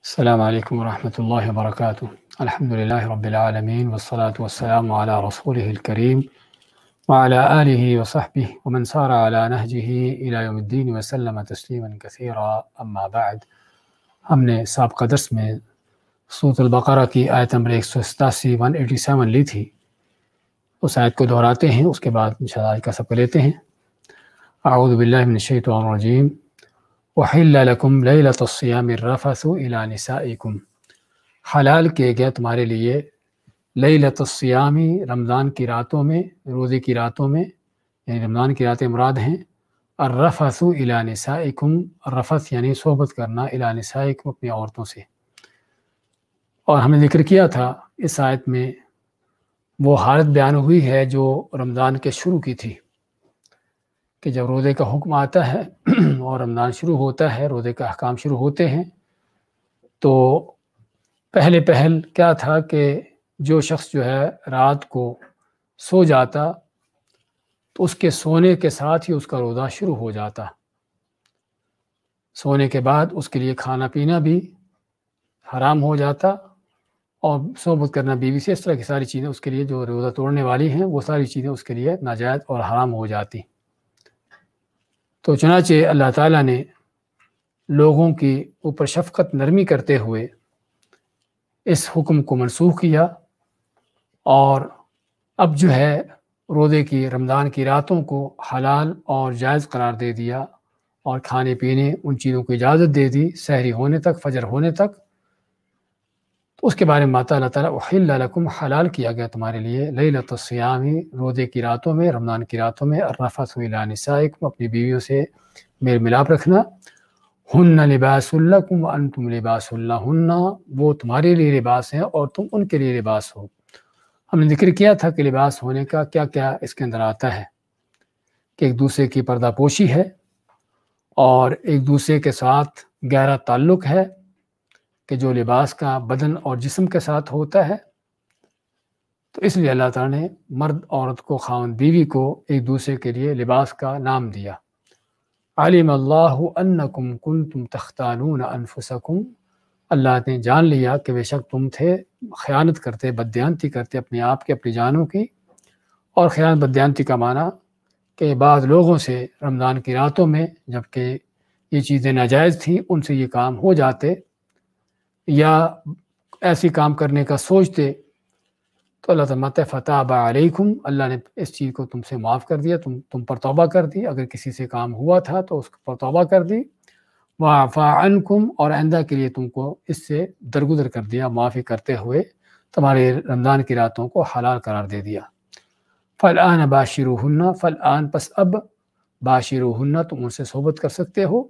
السلام علیکم ورحمۃ اللہ وبرکاتہ۔ الحمد للہ رب العالمین والصلاة والسلام علی رسولہ الکریم وعلی آلہ وصحبہ ومن سار علی نہجہ الی یوم الدین وسلم تسلیما کثیرا، اما بعد۔ ہم نے سابقہ درس میں سورۃ البقرہ کی آیت نمبر 187 187 لی تھی۔ اس آیت کو دہراتے ہیں، اس کے بعد انشاءاللہ آج کا سبق لیتے ہیں۔ اعوذ باللہ من الشیطان الرجیم۔ وحل لکم لیلۃ الصیام الرفث الی نسائکم، حلال کیے گیا تمہارے لیے لیلۃ الصیام، رمضان کی راتوں میں، روزے کی راتوں میں، یعنی رمضان کی راتیں مراد ہیں۔ الرفث الی نسائکم، الرفث یعنی صحبت کرنا، الی نسائکم اپنی عورتوں سے۔ اور ہم نے ذکر کیا تھا اس آیت میں وہ حالت بیان ہوئی ہے جو رمضان کے شروع کی تھی، کہ جب روزے کا حکم آتا ہے اور رمضان شروع ہوتا ہے، روزے کا احکام شروع ہوتے ہیں، تو پہل کیا تھا کہ جو شخص جو ہے رات کو سو جاتا تو اس کے سونے کے ساتھ ہی اس کا روزہ شروع ہو جاتا۔ سونے کے بعد اس کے لیے کھانا پینا بھی حرام ہو جاتا، اور صحبت کرنا بیوی سے، اس طرح کی ساری چیزیں اس کے لیے جو روزہ توڑنے والی ہیں، وہ ساری چیزیں اس کے لیے ناجائز اور حرام ہو جاتی۔ تو چنانچہ اللہ تعالیٰ نے لوگوں کی اوپر شفقت نرمی کرتے ہوئے اس حکم کو منسوخ کیا، اور اب جو ہے روزے کی رمضان کی راتوں کو حلال اور جائز قرار دے دیا، اور کھانے پینے ان چیزوں کو اجازت دے دی سحری ہونے تک، فجر ہونے تک۔ تو اس کے بارے میں اللہ تعالیٰ احل لکم، حلال کیا گیا تمہارے لیے لیلۃ الصیام، روزے کی راتوں میں، رمضان کی راتوں میں، الرفث الی نسائکم، اپنی بیویوں سے میل ملاپ رکھنا۔ ہن لباس لکم وانتم لباس لہن، وہ تمہارے لیے لباس ہیں اور تم ان کے لیے لباس ہو۔ ہم نے ذکر کیا تھا کہ لباس ہونے کا کیا کیا اس کے اندر آتا ہے، کہ ایک دوسرے کی پردہ پوشی ہے، اور ایک دوسرے کے ساتھ گہرا تعلق ہے، کہ جو لباس کا بدن اور جسم کے ساتھ ہوتا ہے۔ تو اس لیے اللہ تعالیٰ نے مرد عورت کو، خاوند بیوی کو ایک دوسرے کے لیے لباس کا نام دیا۔ علم اللہ انکم کنتم تختانون انفسکم، اللہ نے جان لیا کہ بے شک تم تھے خیانت کرتے، بددیانتی کرتے اپنے آپ کے، اپنی جانوں کی۔ اور خیانت بددیانتی کا معنی کہ بعض لوگوں سے رمضان کی راتوں میں، جبکہ یہ چیزیں ناجائز تھیں، ان سے یہ کام ہو جاتے، یا ایسی کام کرنے کا سوچتے، تو اللہ تعالیٰ فتاب علیکم، اللہ نے اس چیز کو تم سے معاف کر دیا، تم پر توبہ کر دی۔ اگر کسی سے کام ہوا تھا تو اس پر توبہ کر دی۔ وعفا عنکم، اور آئندہ کے لیے تم کو اس سے درگزر کر دیا، معافی کرتے ہوئے تمہارے رمضان کی راتوں کو حلال قرار دے دیا۔ فالآن باشروہن، فالآن پس اب، باشروہن تم ان سے صحبت کر سکتے ہو۔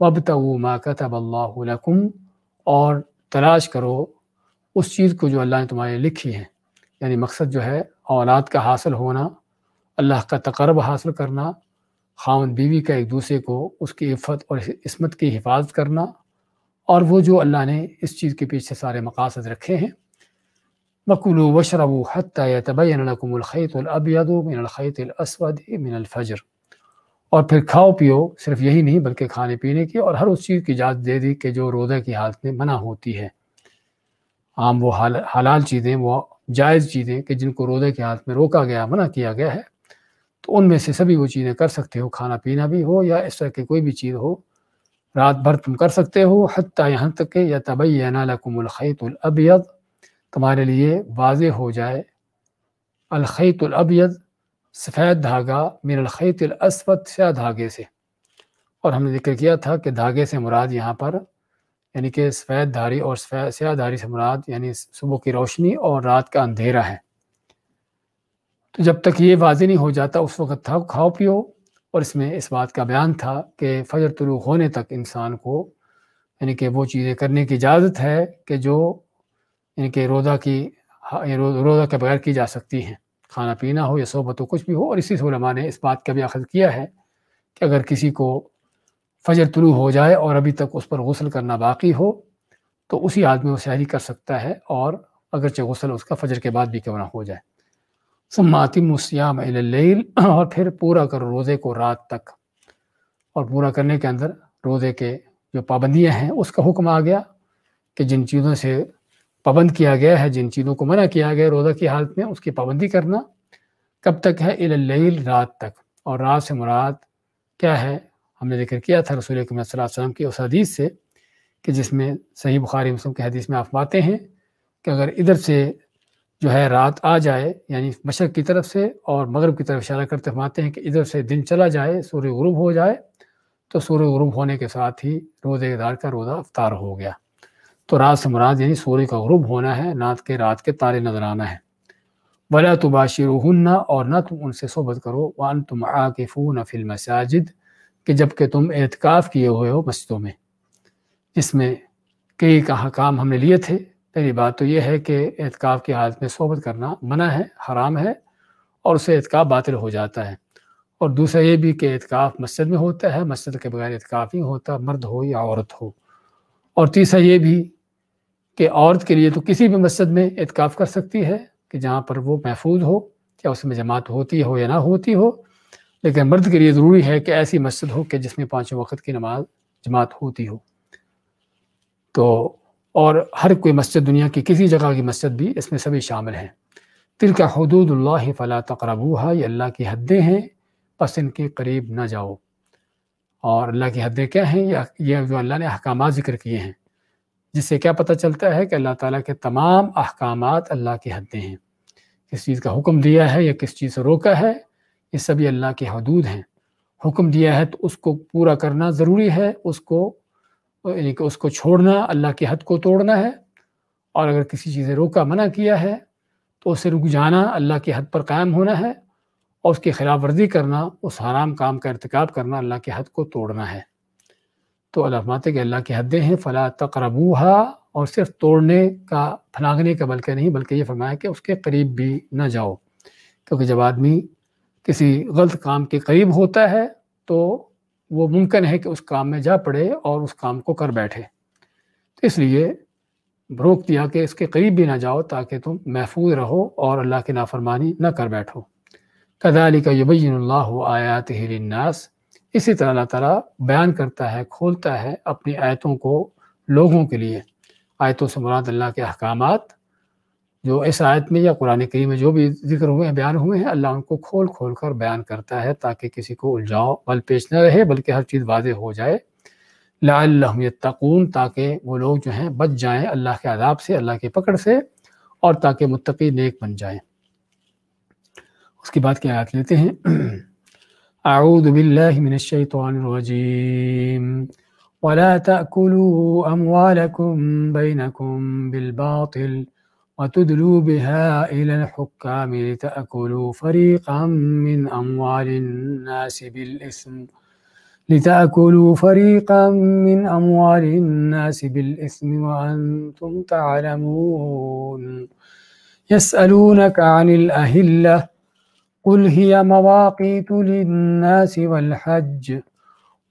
وابتغوا ما کتب اللہ لکم، اور تلاش کرو اس چیز کو جو اللہ نے تمہارے لکھی ہے، یعنی مقصد جو ہے اولاد کا حاصل ہونا، اللہ کا تقرب حاصل کرنا، خاوند بیوی کا ایک دوسرے کو اس کی عفت اور عصمت کی حفاظت کرنا، اور وہ جو اللہ نے اس چیز کے پیچھے سارے مقاصد رکھے ہیں۔ وَكُلُوا وَاشْرَبُوا حَتَّى يَتَبَيَّنَ لَكُمُ الْخَيْطُ الْأَبْيَضُ مِنَ الْخَيْطِ الْأَسْوَدِ مِنَ الْفَجْرِ، اور پھر کھاؤ پیو، صرف یہی نہیں بلکہ کھانے پینے کی اور ہر اس چیز کی اجازت دے دی کہ جو روزہ کی حالت میں منع ہوتی ہے۔ عام وہ حلال چیزیں، وہ جائز چیزیں کہ جن کو روزے کی حالت میں روکا گیا، منع کیا گیا ہے، تو ان میں سے سبھی وہ چیزیں کر سکتے ہو، کھانا پینا بھی ہو یا اس طرح کی کوئی بھی چیز ہو، رات بھر تم کر سکتے ہو، حتیٰ یہاں تک کہ یتبین لکم الخیط الابیض، تمہارے لیے واضح ہو جائے الخیط الابیض، سفید دھاگا، من الخیط الاسود، سیاہ دھاگے سے۔ اور ہم نے ذکر کیا تھا کہ دھاگے سے مراد یہاں پر یعنی کہ سفید دھاری اور سیاہ دھاری سے مراد یعنی صبح کی روشنی اور رات کا اندھیرا ہے۔ تو جب تک یہ واضح نہیں ہو جاتا اس وقت تھا کھاؤ پیو، اور اس میں اس بات کا بیان تھا کہ فجر طلوع ہونے تک انسان کو یعنی کہ وہ چیزیں کرنے کی اجازت ہے کہ جو یعنی کہ روزہ کے بغیر کی جا سکتی ہیں، کھانا پینا ہو یا صحبت ہو، کچھ بھی ہو۔ اور اسی سے علماء نے اس بات کا بھی اخذ کیا ہے کہ اگر کسی کو فجر طلوع ہو جائے اور ابھی تک اس پر غسل کرنا باقی ہو تو اسی حال میں وہ سحری کر سکتا ہے، اور اگرچہ غسل اس کا فجر کے بعد بھی کیوں نہ ہو جائے۔ ثم اتموا الصیام الی اللیل، اور پھر پورا کرو روزے کو رات تک۔ اور پورا کرنے کے اندر روزے کے جو پابندیاں ہیں اس کا حکم آ گیا کہ جن چیزوں سے پابند کیا گیا ہے، جن چیزوں کو منع کیا گیا روزہ کی حالت میں، اس کی پابندی کرنا کب تک ہے؟ الی اللیل، رات تک. اور رات سے مراد کیا ہے؟ ہم نے ذکر کیا تھا رسول اکرم صلی اللہ علیہ وسلم کی اس حدیث سے کہ جس میں صحیح بخاری مسلم کی حدیث میں آپ پاتے ہیں کہ اگر ادھر سے جو ہے رات آ جائے، یعنی مشرق کی طرف سے، اور مغرب کی طرف اشارہ کرتے فرماتے ہیں کہ ادھر سے دن چلا جائے، سورج غروب ہو جائے، تو سورج غروب ہونے کے ساتھ ہی روزے دار کا روزہ افطار ہو گیا. تو رات سے مراد یعنی سورج کا غروب ہونا ہے، رات کے تارے نظر آنا ہے. وَلَا تُبَاشِرُوهُنَّ، اور نہ تم ان سے صحبت کرو، وَأَنْتُمْ عَاكِفُونَ فِي الْمَسَاجِدِ، کہ جب کہ تم اعتکاف کیے ہوئے ہو مسجدوں میں، جس میں کئی احکام ہم نے لیے تھے. پہلی بات تو یہ ہے کہ اعتکاف کی حالت میں صحبت کرنا منع ہے، حرام ہے، اور اسے اعتکاف باطل ہو جاتا ہے. اور دوسرا یہ بھی کہ اعتکاف مسجد میں ہوتا ہے، مسجد کے بغیر اعتکاف نہیں ہوتا، مرد ہو یا عورت ہو. اور تیسرا یہ بھی کہ عورت کے لیے تو کسی بھی مسجد میں اعتکاف کر سکتی ہے کہ جہاں پر وہ محفوظ ہو، کیا اس میں جماعت ہوتی ہو یا نہ ہوتی ہو، لیکن مرد کے لیے ضروری ہے کہ ایسی مسجد ہو کہ جس میں 5 وقت کی نماز جماعت ہوتی ہو. تو اور ہر کوئی مسجد، دنیا کی کسی جگہ کی مسجد بھی اس میں سبھی شامل ہیں. تلک حدود اللہ فلا تقربوها، یہ اللہ کی حدیں ہیں، پس ان کے قریب نہ جاؤ. اور اللہ کی حدیں کیا ہیں؟ یہ جو اللہ نے احکامات ذکر کیے ہیں، جس سے کیا پتہ چلتا ہے کہ اللہ تعالیٰ کے تمام احکامات اللہ کی حدیں ہیں. کس چیز کا حکم دیا ہے یا کس چیز سے روکا ہے، یہ سبھی اللہ کی حدود ہیں. حکم دیا ہے تو اس کو پورا کرنا ضروری ہے، اس کو چھوڑنا اللہ کی حد کو توڑنا ہے. اور اگر کسی چیز سے روکا، منع کیا ہے، تو اسے رک جانا، اللہ کی حد پر قائم ہونا ہے، اور اس کی خلاف ورزی کرنا، اس حرام کام کا ارتکاب کرنا، اللہ کی حد کو توڑنا ہے. تو اللہ فرماتے کہ اللہ کی حدیں ہیں، فلا تقربوها، اور صرف توڑنے کا، پھلانگنے کا بلکہ نہیں، بلکہ یہ فرمایا کہ اس کے قریب بھی نہ جاؤ. کیونکہ جب آدمی کسی غلط کام کے قریب ہوتا ہے تو وہ ممکن ہے کہ اس کام میں جا پڑے اور اس کام کو کر بیٹھے. تو اس لیے روک دیا کہ اس کے قریب بھی نہ جاؤ تاکہ تم محفوظ رہو اور اللہ کی نافرمانی نہ کر بیٹھو. کذالک یبین اللہ آیاتہ للناس، اسی طرح اللہ تعالیٰ بیان کرتا ہے، کھولتا ہے اپنی آیتوں کو لوگوں کے لیے. آیتوں سے مراد اللہ کے احکامات، جو اس آیت میں یا قرآن کریم میں جو بھی ذکر ہوئے ہیں، بیان ہوئے ہیں، اللہ ان کو کھول کھول کر بیان کرتا ہے تاکہ کسی کو الجھاؤ بل پیش نہ رہے، بلکہ ہر چیز واضح ہو جائے. لعلہم یتقون، تاکہ وہ لوگ جو ہیں بچ جائیں اللہ کے عذاب سے، اللہ کی پکڑ سے، اور تاکہ متقی نیک بن جائیں. اس کی بات کی آیات لیتے ہیں. اعوذ باللہ من الشیطان الرجیم ولا تأکلوا اموالکم بینکم بالباطل وتدلوا بها إلى الحكام لتأكلوا فريقا من أموال الناس بالإثم وأنتم تعلمون. يسألونك عن الأهلة قل هي مواقيت للناس والحج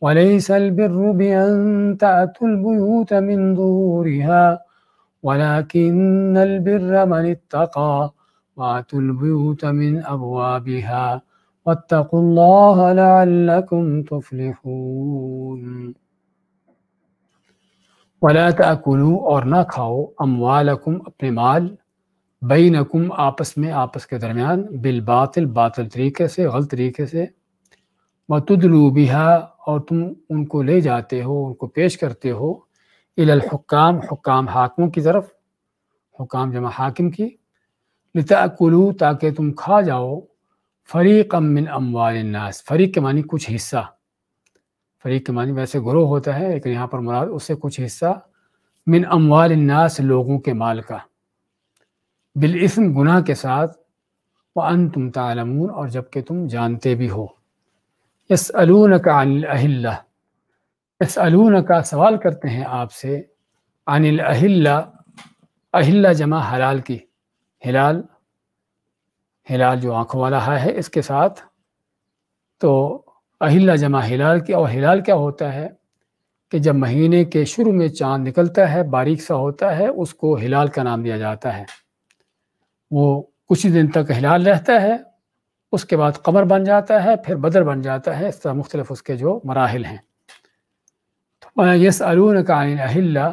وليس البر بأن تأتوا البيوت من ظهورها ولكن البر من اتقى وآتوا البيوت من أبوابها واتقوا الله لعلكم تفلحون. ولا تأكلوا، اور نہ کھاؤ، اموالکم، اپنے مال، بینکم، آپس میں، آپس کے درمیان، بالباطل، باطل طریقے سے، غلط طریقے سے، وتدلوا بها، اور تم ان کو لے جاتے ہو، ان کو پیش کرتے ہو، الی الحکام، حکام حاکموں کی طرف، حکام جمع حاکم کی، لتأکلوا، تاکہ تم کھا جاؤ، فریقا من اموال الناس، فریق کے معنی کچھ حصہ، فریق کے معنی ویسے گروہ ہوتا ہے لیکن یہاں پر مراد اس سے کچھ حصہ، من اموال الناس، لوگوں کے مال کا، بالاسم، گناہ کے ساتھ، وانتم تعلمون، اور جبکہ تم جانتے بھی ہو. یسألونک عن الاہلہ، یسألونک، سوال کرتے ہیں آپ سے، عن الاہلہ، اہلہ جمع حلال کی، ہلال، ہلال جو آنکھوں والا ہے اس کے ساتھ، تو اہلہ جمع ہلال کی. اور ہلال کیا ہوتا ہے کہ جب مہینے کے شروع میں چاند نکلتا ہے، باریک سا ہوتا ہے، اس کو ہلال کا نام دیا جاتا ہے. وہ کچھ دن تک ہلال رہتا ہے، اس کے بعد قمر بن جاتا ہے، پھر بدر بن جاتا ہے. اس طرح مختلف اس کے جو مراحل ہیں. یسألونک عن الاہلہ،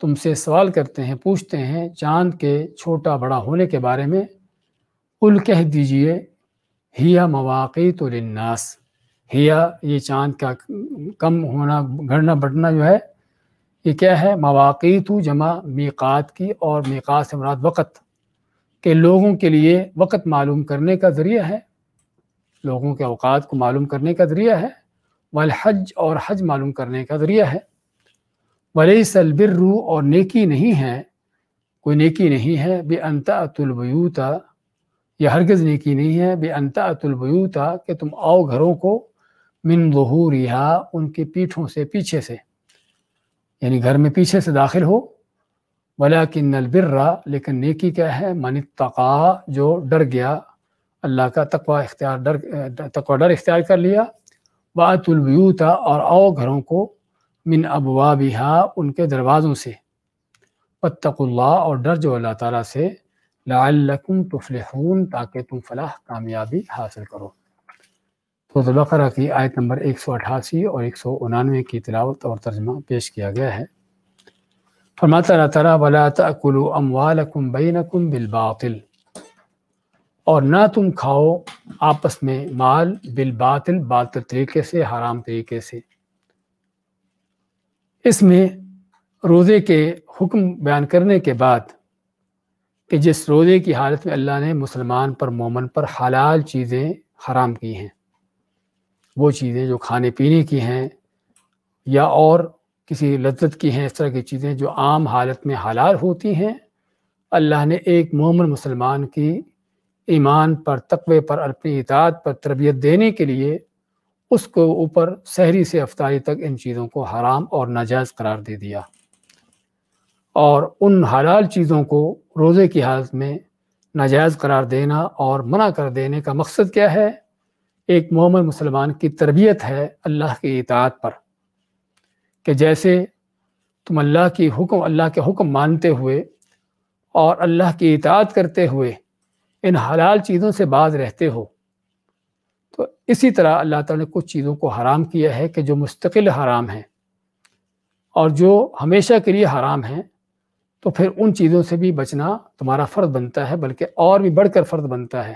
تم سے سوال کرتے ہیں، پوچھتے ہیں چاند کے چھوٹا بڑا ہونے کے بارے میں، قل کہہ دیجئے ہیا مواقیت للناس، ہیا یہ چاند کا کم ہونا گھڑنا بڑھنا جو ہے یہ کیا ہے؟ مواقیت جمع میقات کی، اور میقات سے مراد وقت، کہ لوگوں کے لیے وقت معلوم کرنے کا ذریعہ ہے، لوگوں کے اوقات کو معلوم کرنے کا ذریعہ ہے، والحج اور حج معلوم کرنے کا ذریعہ ہے، ولیس البر اور نیکی نہیں ہے، کوئی نیکی نہیں ہے، بأن تأتوا البیوت، یہ ہرگز نیکی نہیں ہے، بأن تأتوا البیوت کہ تم آؤ گھروں کو، من ظہورہا ان کی پیٹھوں سے، پیچھے سے، یعنی گھر میں پیچھے سے داخل ہو، ولیکن البر لیکن نیکی کیا ہے؟ من اتقا جو ڈر گیا، اللہ کا تقوی ڈر اختیار کر لیا، واتوا البیوت اور آؤ گھروں کو، من ابوابہا ان کے دروازوں سے، واتقوا اللہ اور ڈر جو اللہ تعالیٰ سے، لعلکم تفلحون تاکہ تم فلاح کامیابی حاصل کرو۔ سورۃ البقرہ کی آیت نمبر 188 اور 199 کی تلاوت اور ترجمہ پیش کیا گیا ہے۔ فرماتا اللہ تعالیٰ وَلَا تَأْكُلُوا أَمْوَالَكُمْ بَيْنَكُمْ بِالْبَاطِلِ اور نہ تم کھاؤ آپس میں مال بالباطل، باطل طریقے سے، حرام طریقے سے۔ اس میں روزے کے حکم بیان کرنے کے بعد کہ جس روزے کی حالت میں اللہ نے مسلمان پر، مومن پر حلال چیزیں حرام کی ہیں، وہ چیزیں جو کھانے پینے کی ہیں یا اور کسی لذت کی ہیں، اس طرح کی چیزیں جو عام حالت میں حلال ہوتی ہیں، اللہ نے ایک مومن مسلمان کی ایمان پر، تقوی پر، اپنی اطاعت پر تربیت دینے کے لیے اس کو اوپر سحری سے افطاری تک ان چیزوں کو حرام اور ناجائز قرار دے دیا، اور ان حلال چیزوں کو روزے کی حالت میں ناجائز قرار دینا اور منع کر دینے کا مقصد کیا ہے؟ ایک مومن مسلمان کی تربیت ہے اللہ کی اطاعت پر، کہ جیسے تم اللہ کے حکم مانتے ہوئے اور اللہ کی اطاعت کرتے ہوئے ان حلال چیزوں سے باز رہتے ہو، تو اسی طرح اللہ تعالیٰ نے کچھ چیزوں کو حرام کیا ہے کہ جو مستقل حرام ہیں اور جو ہمیشہ کے لیے حرام ہیں، تو پھر ان چیزوں سے بھی بچنا تمہارا فرض بنتا ہے، بلکہ اور بھی بڑھ کر فرض بنتا ہے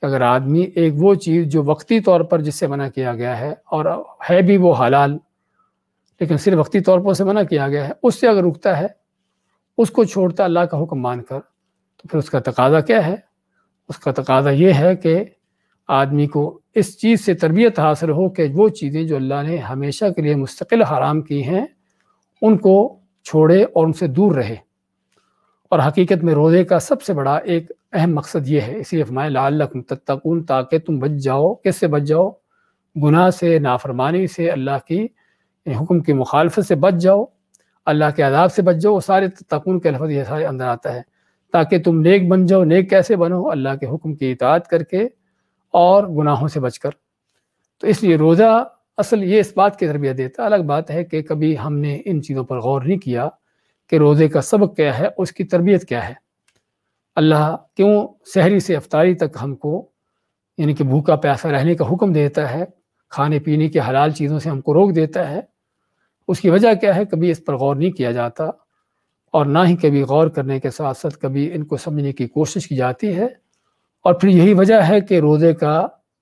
کہ اگر آدمی ایک وہ چیز جو وقتی طور پر جس سے منع کیا گیا ہے اور ہے بھی وہ حلال لیکن صرف وقتی طور پر اسے منع کیا گیا ہے، اس سے اگر رکتا ہے، اس کو چھوڑتا اللہ کا حکم مان کر، تو پھر اس کا تقاضا کیا ہے؟ اس کا تقاضا یہ ہے کہ آدمی کو اس چیز سے تربیت حاصل ہو کہ وہ چیزیں جو اللہ نے ہمیشہ کے لیے مستقل حرام کی ہیں ان کو چھوڑے اور ان سے دور رہے۔ اور حقیقت میں روزے کا سب سے بڑا ایک اہم مقصد یہ ہے، اس لیے فرمایا لعلکم تتقون، تاکہ تم بچ جاؤ۔ کس سے بچ جاؤ؟ گناہ سے، نافرمانی سے، اللہ کی حکم کی مخالفت سے بچ جاؤ، اللہ کے عذاب سے بچ جاؤ۔ وہ سارے تتقون کے لفظ یہ سارے اندر آتا ہے، تاکہ تم نیک بن جاؤ۔ نیک کیسے بنو؟ اللہ کے حکم کی اطاعت کر کے اور گناہوں سے بچ کر۔ تو اس لیے روزہ اصل یہ اس بات کی تربیت دیتا ہے۔ الگ بات ہے کہ کبھی ہم نے ان چیزوں پر غور نہیں کیا کہ روزے کا سبق کیا ہے، اس کی تربیت کیا ہے۔ اللہ کیوں سحری سے افطاری تک ہم کو یعنی کہ بھوکا پیاسا رہنے کا حکم دیتا ہے، کھانے پینے کے حلال چیزوں سے ہم کو روک دیتا ہے؟ اس کی وجہ کیا ہے؟ کبھی اس پر غور نہیں کیا جاتا، اور نہ ہی کبھی غور کرنے کے ساتھ ساتھ کبھی ان کو سمجھنے کی کوشش کی جاتی ہے، اور پھر یہی وجہ ہے کہ روزے کا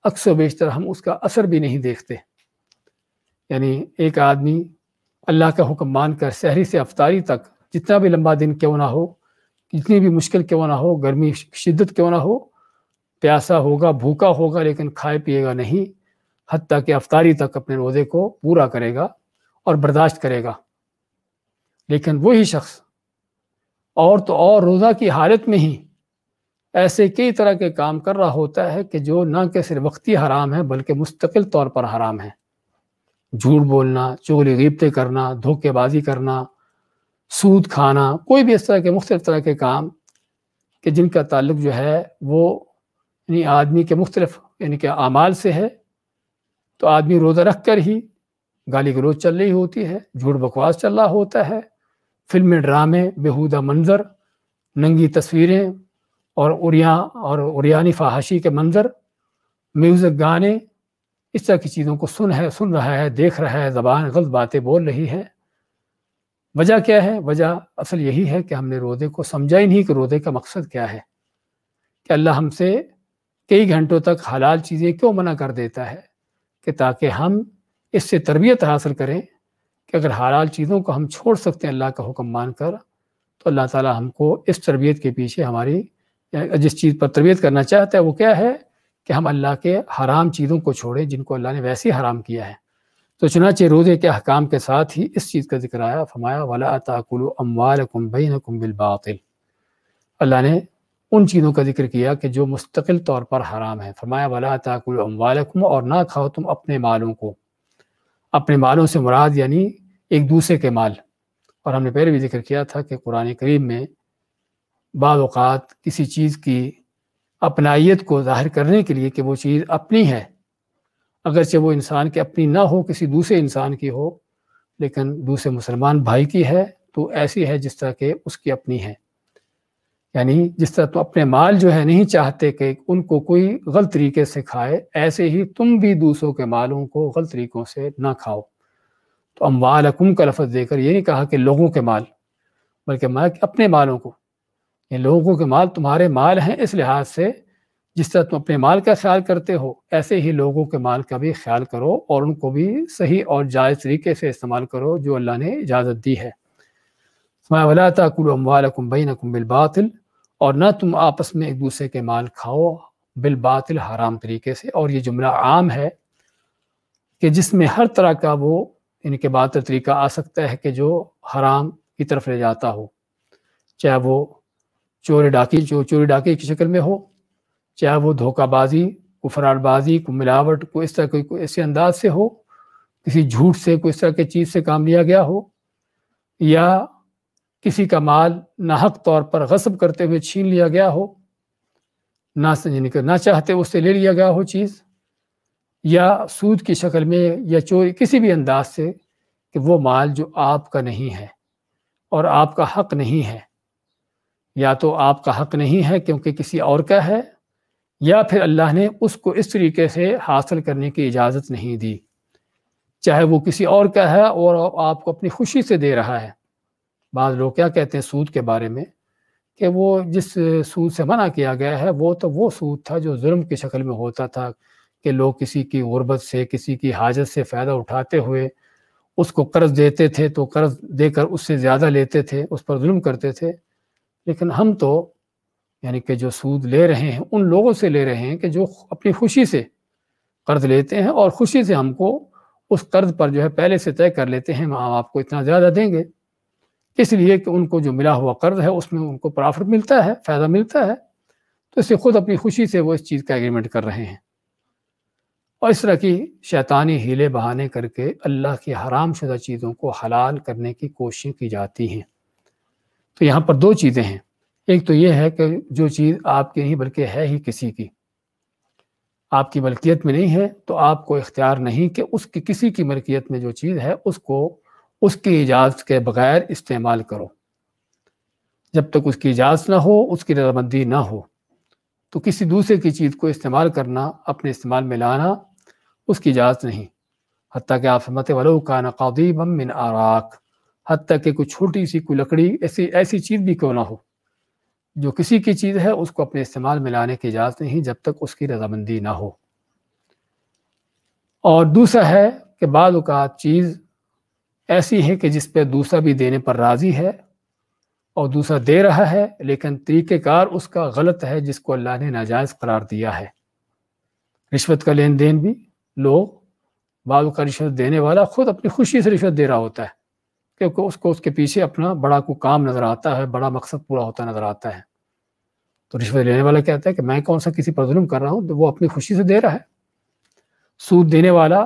اکثر و بیشتر ہم اس کا اثر بھی نہیں دیکھتے۔ یعنی ایک آدمی اللہ کا حکم مان کر سحری سے افطاری تک جتنا بھی لمبا دن کیوں نہ ہو، جتنی بھی مشکل کیوں نہ ہو، گرمی شدت کیوں نہ ہو، پیاسا ہوگا، بھوکا ہوگا، لیکن کھائے پیے گا نہیں، حتیٰ کہ افطاری تک اپنے روزے کو پورا کرے گا اور برداشت کرے گا۔ لیکن وہی شخص اور تو اور روزہ کی حالت میں ہی ایسے کئی طرح کے کام کر رہا ہوتا ہے کہ جو نہ کہ صرف وقتی حرام ہے بلکہ مستقل طور پر حرام ہے۔ جھوٹ بولنا، چغلی غیبتیں کرنا، دھوکے بازی کرنا، سود کھانا، کوئی بھی اس طرح کے مختلف طرح کے کام کہ جن کا تعلق جو ہے وہ یعنی آدمی کے مختلف یعنی کہ اعمال سے ہے، تو آدمی روزہ رکھ کر ہی گالی گلوچ چل رہی ہوتی ہے، جھوٹ بکواس چل رہا ہوتا ہے، فلمیں، ڈرامے، بیہودہ منظر، ننگی تصویریں اور عریانی فحاشی کے منظر، میوزک، گانے، اس طرح کی چیزوں کو سن رہا ہے، دیکھ رہا ہے، زبان غلط باتیں بول رہی ہے، وجہ کیا ہے؟ وجہ اصل یہی ہے کہ ہم نے روزے کو سمجھا ہی نہیں کہ روزے کا مقصد کیا ہے، کہ اللہ ہم سے کئی گھنٹوں تک حلال چیزیں کیوں منع کر دیتا ہے، کہ تاکہ ہم اس سے تربیت حاصل کریں کہ اگر حلال چیزوں کو ہم چھوڑ سکتے ہیں اللہ کا حکم مان کر، تو اللہ تعالیٰ ہم کو اس تربیت کے پیچھے ہماری جس چیز پر تربیت کرنا چاہتا ہے وہ کیا ہے کہ ہم اللہ کے حرام چیزوں کو چھوڑیں جن کو اللہ نے ویسے ہی حرام کیا ہے۔ تو چنانچہ روزے کے احکام کے ساتھ ہی اس چیز کا ذکر آیا، فرمایا وَلَا تَأْكُلُوا أَمْوَالَكُمْ بَيْنَكُمْ بِالْبَاطِلِ۔ اللہ نے ان چیزوں کا ذکر کیا کہ جو مستقل طور پر حرام ہیں، فرمایا وَلَا تَأْكُلُوا أَمْوَالَكُمْ، اور نہ کھاؤ تم اپنے مالوں کو۔ اپنے مالوں سے مراد یعنی ایک دوسرے کے مال۔ اور ہم نے پہلے بھی ذکر کیا تھا کہ قرآن کریم میں بعض اوقات کسی چیز کی اپنائیت کو ظاہر کرنے کے لیے کہ وہ چیز اپنی ہے، اگرچہ وہ انسان کی اپنی نہ ہو، کسی دوسرے انسان کی ہو، لیکن دوسرے مسلمان بھائی کی ہے تو ایسی ہے جس طرح کہ اس کی اپنی ہے۔ یعنی جس طرح تو اپنے مال جو ہے نہیں چاہتے کہ ان کو کوئی غلط طریقے سے کھائے، ایسے ہی تم بھی دوسروں کے مالوں کو غلط طریقوں سے نہ کھاؤ۔ تو اموالکم کا لفظ دے کر یہ نہیں کہا کہ لوگوں کے مال، بلکہ میں اپنے مالوں کو، یہ لوگوں کے مال تمہارے مال ہیں اس لحاظ سے جس طرح تم اپنے مال کا خیال کرتے ہو ایسے ہی لوگوں کے مال کا بھی خیال کرو اور ان کو بھی صحیح اور جائز طریقے سے استعمال کرو جو اللہ نے اجازت دی ہے۔ وَلَا تَأْكُلُوا أَمْوَالَكُمْ بَيْنَكُمْ بِالْبَاطِلِ، اور نہ تم آپس میں ایک دوسرے کے مال کھاؤ بالباطل، حرام طریقے سے۔ اور یہ جملہ عام ہے کہ جس میں ہر طرح کا وہ ان کے باطل طریقہ آ سکتا ہے کہ جو حرام کی طرف لے جاتا ہو، چاہے وہ چوری ڈاکی کی شکل میں ہو، چاہے وہ دھوکہ بازی، کو فراڈ بازی، کو ملاوٹ، کو اس طرح کوئی ایسے انداز سے ہو، کسی جھوٹ سے کوئی اس طرح کی چیز سے کام لیا گیا ہو، یا کسی کا مال ناحق طور پر غصب کرتے ہوئے چھین لیا گیا ہو، نہ چاہتے اس سے لے لیا گیا ہو چیز، یا سود کی شکل میں یا چوری کسی بھی انداز سے، کہ وہ مال جو آپ کا نہیں ہے اور آپ کا حق نہیں ہے، یا تو آپ کا حق نہیں ہے کیونکہ کسی اور کا ہے، یا پھر اللہ نے اس کو اس طریقے سے حاصل کرنے کی اجازت نہیں دی، چاہے وہ کسی اور کا ہے اور آپ کو اپنی خوشی سے دے رہا ہے۔ بعض لوگ کیا کہتے ہیں سود کے بارے میں کہ وہ جس سود سے منع کیا گیا ہے وہ سود تھا جو ظلم کی شکل میں ہوتا تھا، کہ لوگ کسی کی غربت سے، کسی کی حاجت سے فائدہ اٹھاتے ہوئے اس کو قرض دیتے تھے تو قرض دے کر اس سے زیادہ لیتے تھے، اس پر ظلم کرتے تھے۔ لیکن ہم تو یعنی کہ جو سود لے رہے ہیں ان لوگوں سے لے رہے ہیں کہ جو اپنی خوشی سے قرض لیتے ہیں اور خوشی سے ہم کو اس قرض پر جو ہے پہلے سے طے کر لیتے ہیں ہم آپ کو اتنا زیادہ دیں گے، اس لیے کہ ان کو جو ملا ہوا قرض ہے اس میں ان کو پرافٹ ملتا ہے، فائدہ ملتا ہے، تو اس سے خود اپنی خوشی سے وہ اس چیز کا ایگریمنٹ کر رہے ہیں۔ اور اس طرح کی شیطانی ہیلے بہانے کر کے اللہ کی حرام شدہ چیزوں کو حلال کرنے کی کوششیں کی جاتی ہیں۔ تو یہاں پر دو چیزیں ہیں، ایک تو یہ ہے کہ جو چیز آپ کی نہیں بلکہ ہے ہی کسی کی، آپ کی ملکیت میں نہیں ہے تو آپ کو اختیار نہیں کہ اس کی کسی کی ملکیت میں جو چیز ہے اس کو اس کی اجازت کے بغیر استعمال کرو۔ جب تک اس کی اجازت نہ ہو، اس کی رضامندی نہ ہو، تو کسی دوسرے کی چیز کو استعمال کرنا، اپنے استعمال میں لانا، اس کی اجازت نہیں۔ حتیٰ کہ آپ فرماتے وَلَوْ كَانَ قَضِيبًا مِّنْ أَرَاكَ، حتیٰ کہ کوئی چھوٹی سی کوئی لکڑی ایسی چیز بھی کیوں نہ ہو جو کسی کی چیز ہے، اس کو اپنے استعمال میں لانے کی اجازت نہیں جب تک اس کی رضامندی نہ ہو۔ اور دوسرا ہے کہ بعض اوقات چیز ایسی ہے کہ جس پہ دوسرا بھی دینے پر راضی ہے اور دوسرا دے رہا ہے، لیکن طریقہ کار اس کا غلط ہے جس کو اللہ نے ناجائز قرار دیا ہے۔ رشوت کا لین دین بھی لوگ بعض اوقات رشوت دینے والا خود اپنی خوشی سے رشوت دے رہا ہوتا ہے کیونکہ اس کو اس کے پیچھے اپنا بڑا کوئی کام نظر آتا ہے، بڑا مقصد پورا ہوتا نظر آتا ہے۔ تو رشوت لینے والا کہتا ہے کہ میں کون سا کسی پر ظلم کر رہا ہوں، تو وہ اپنی خوشی سے دے رہا ہے۔ سود دینے والا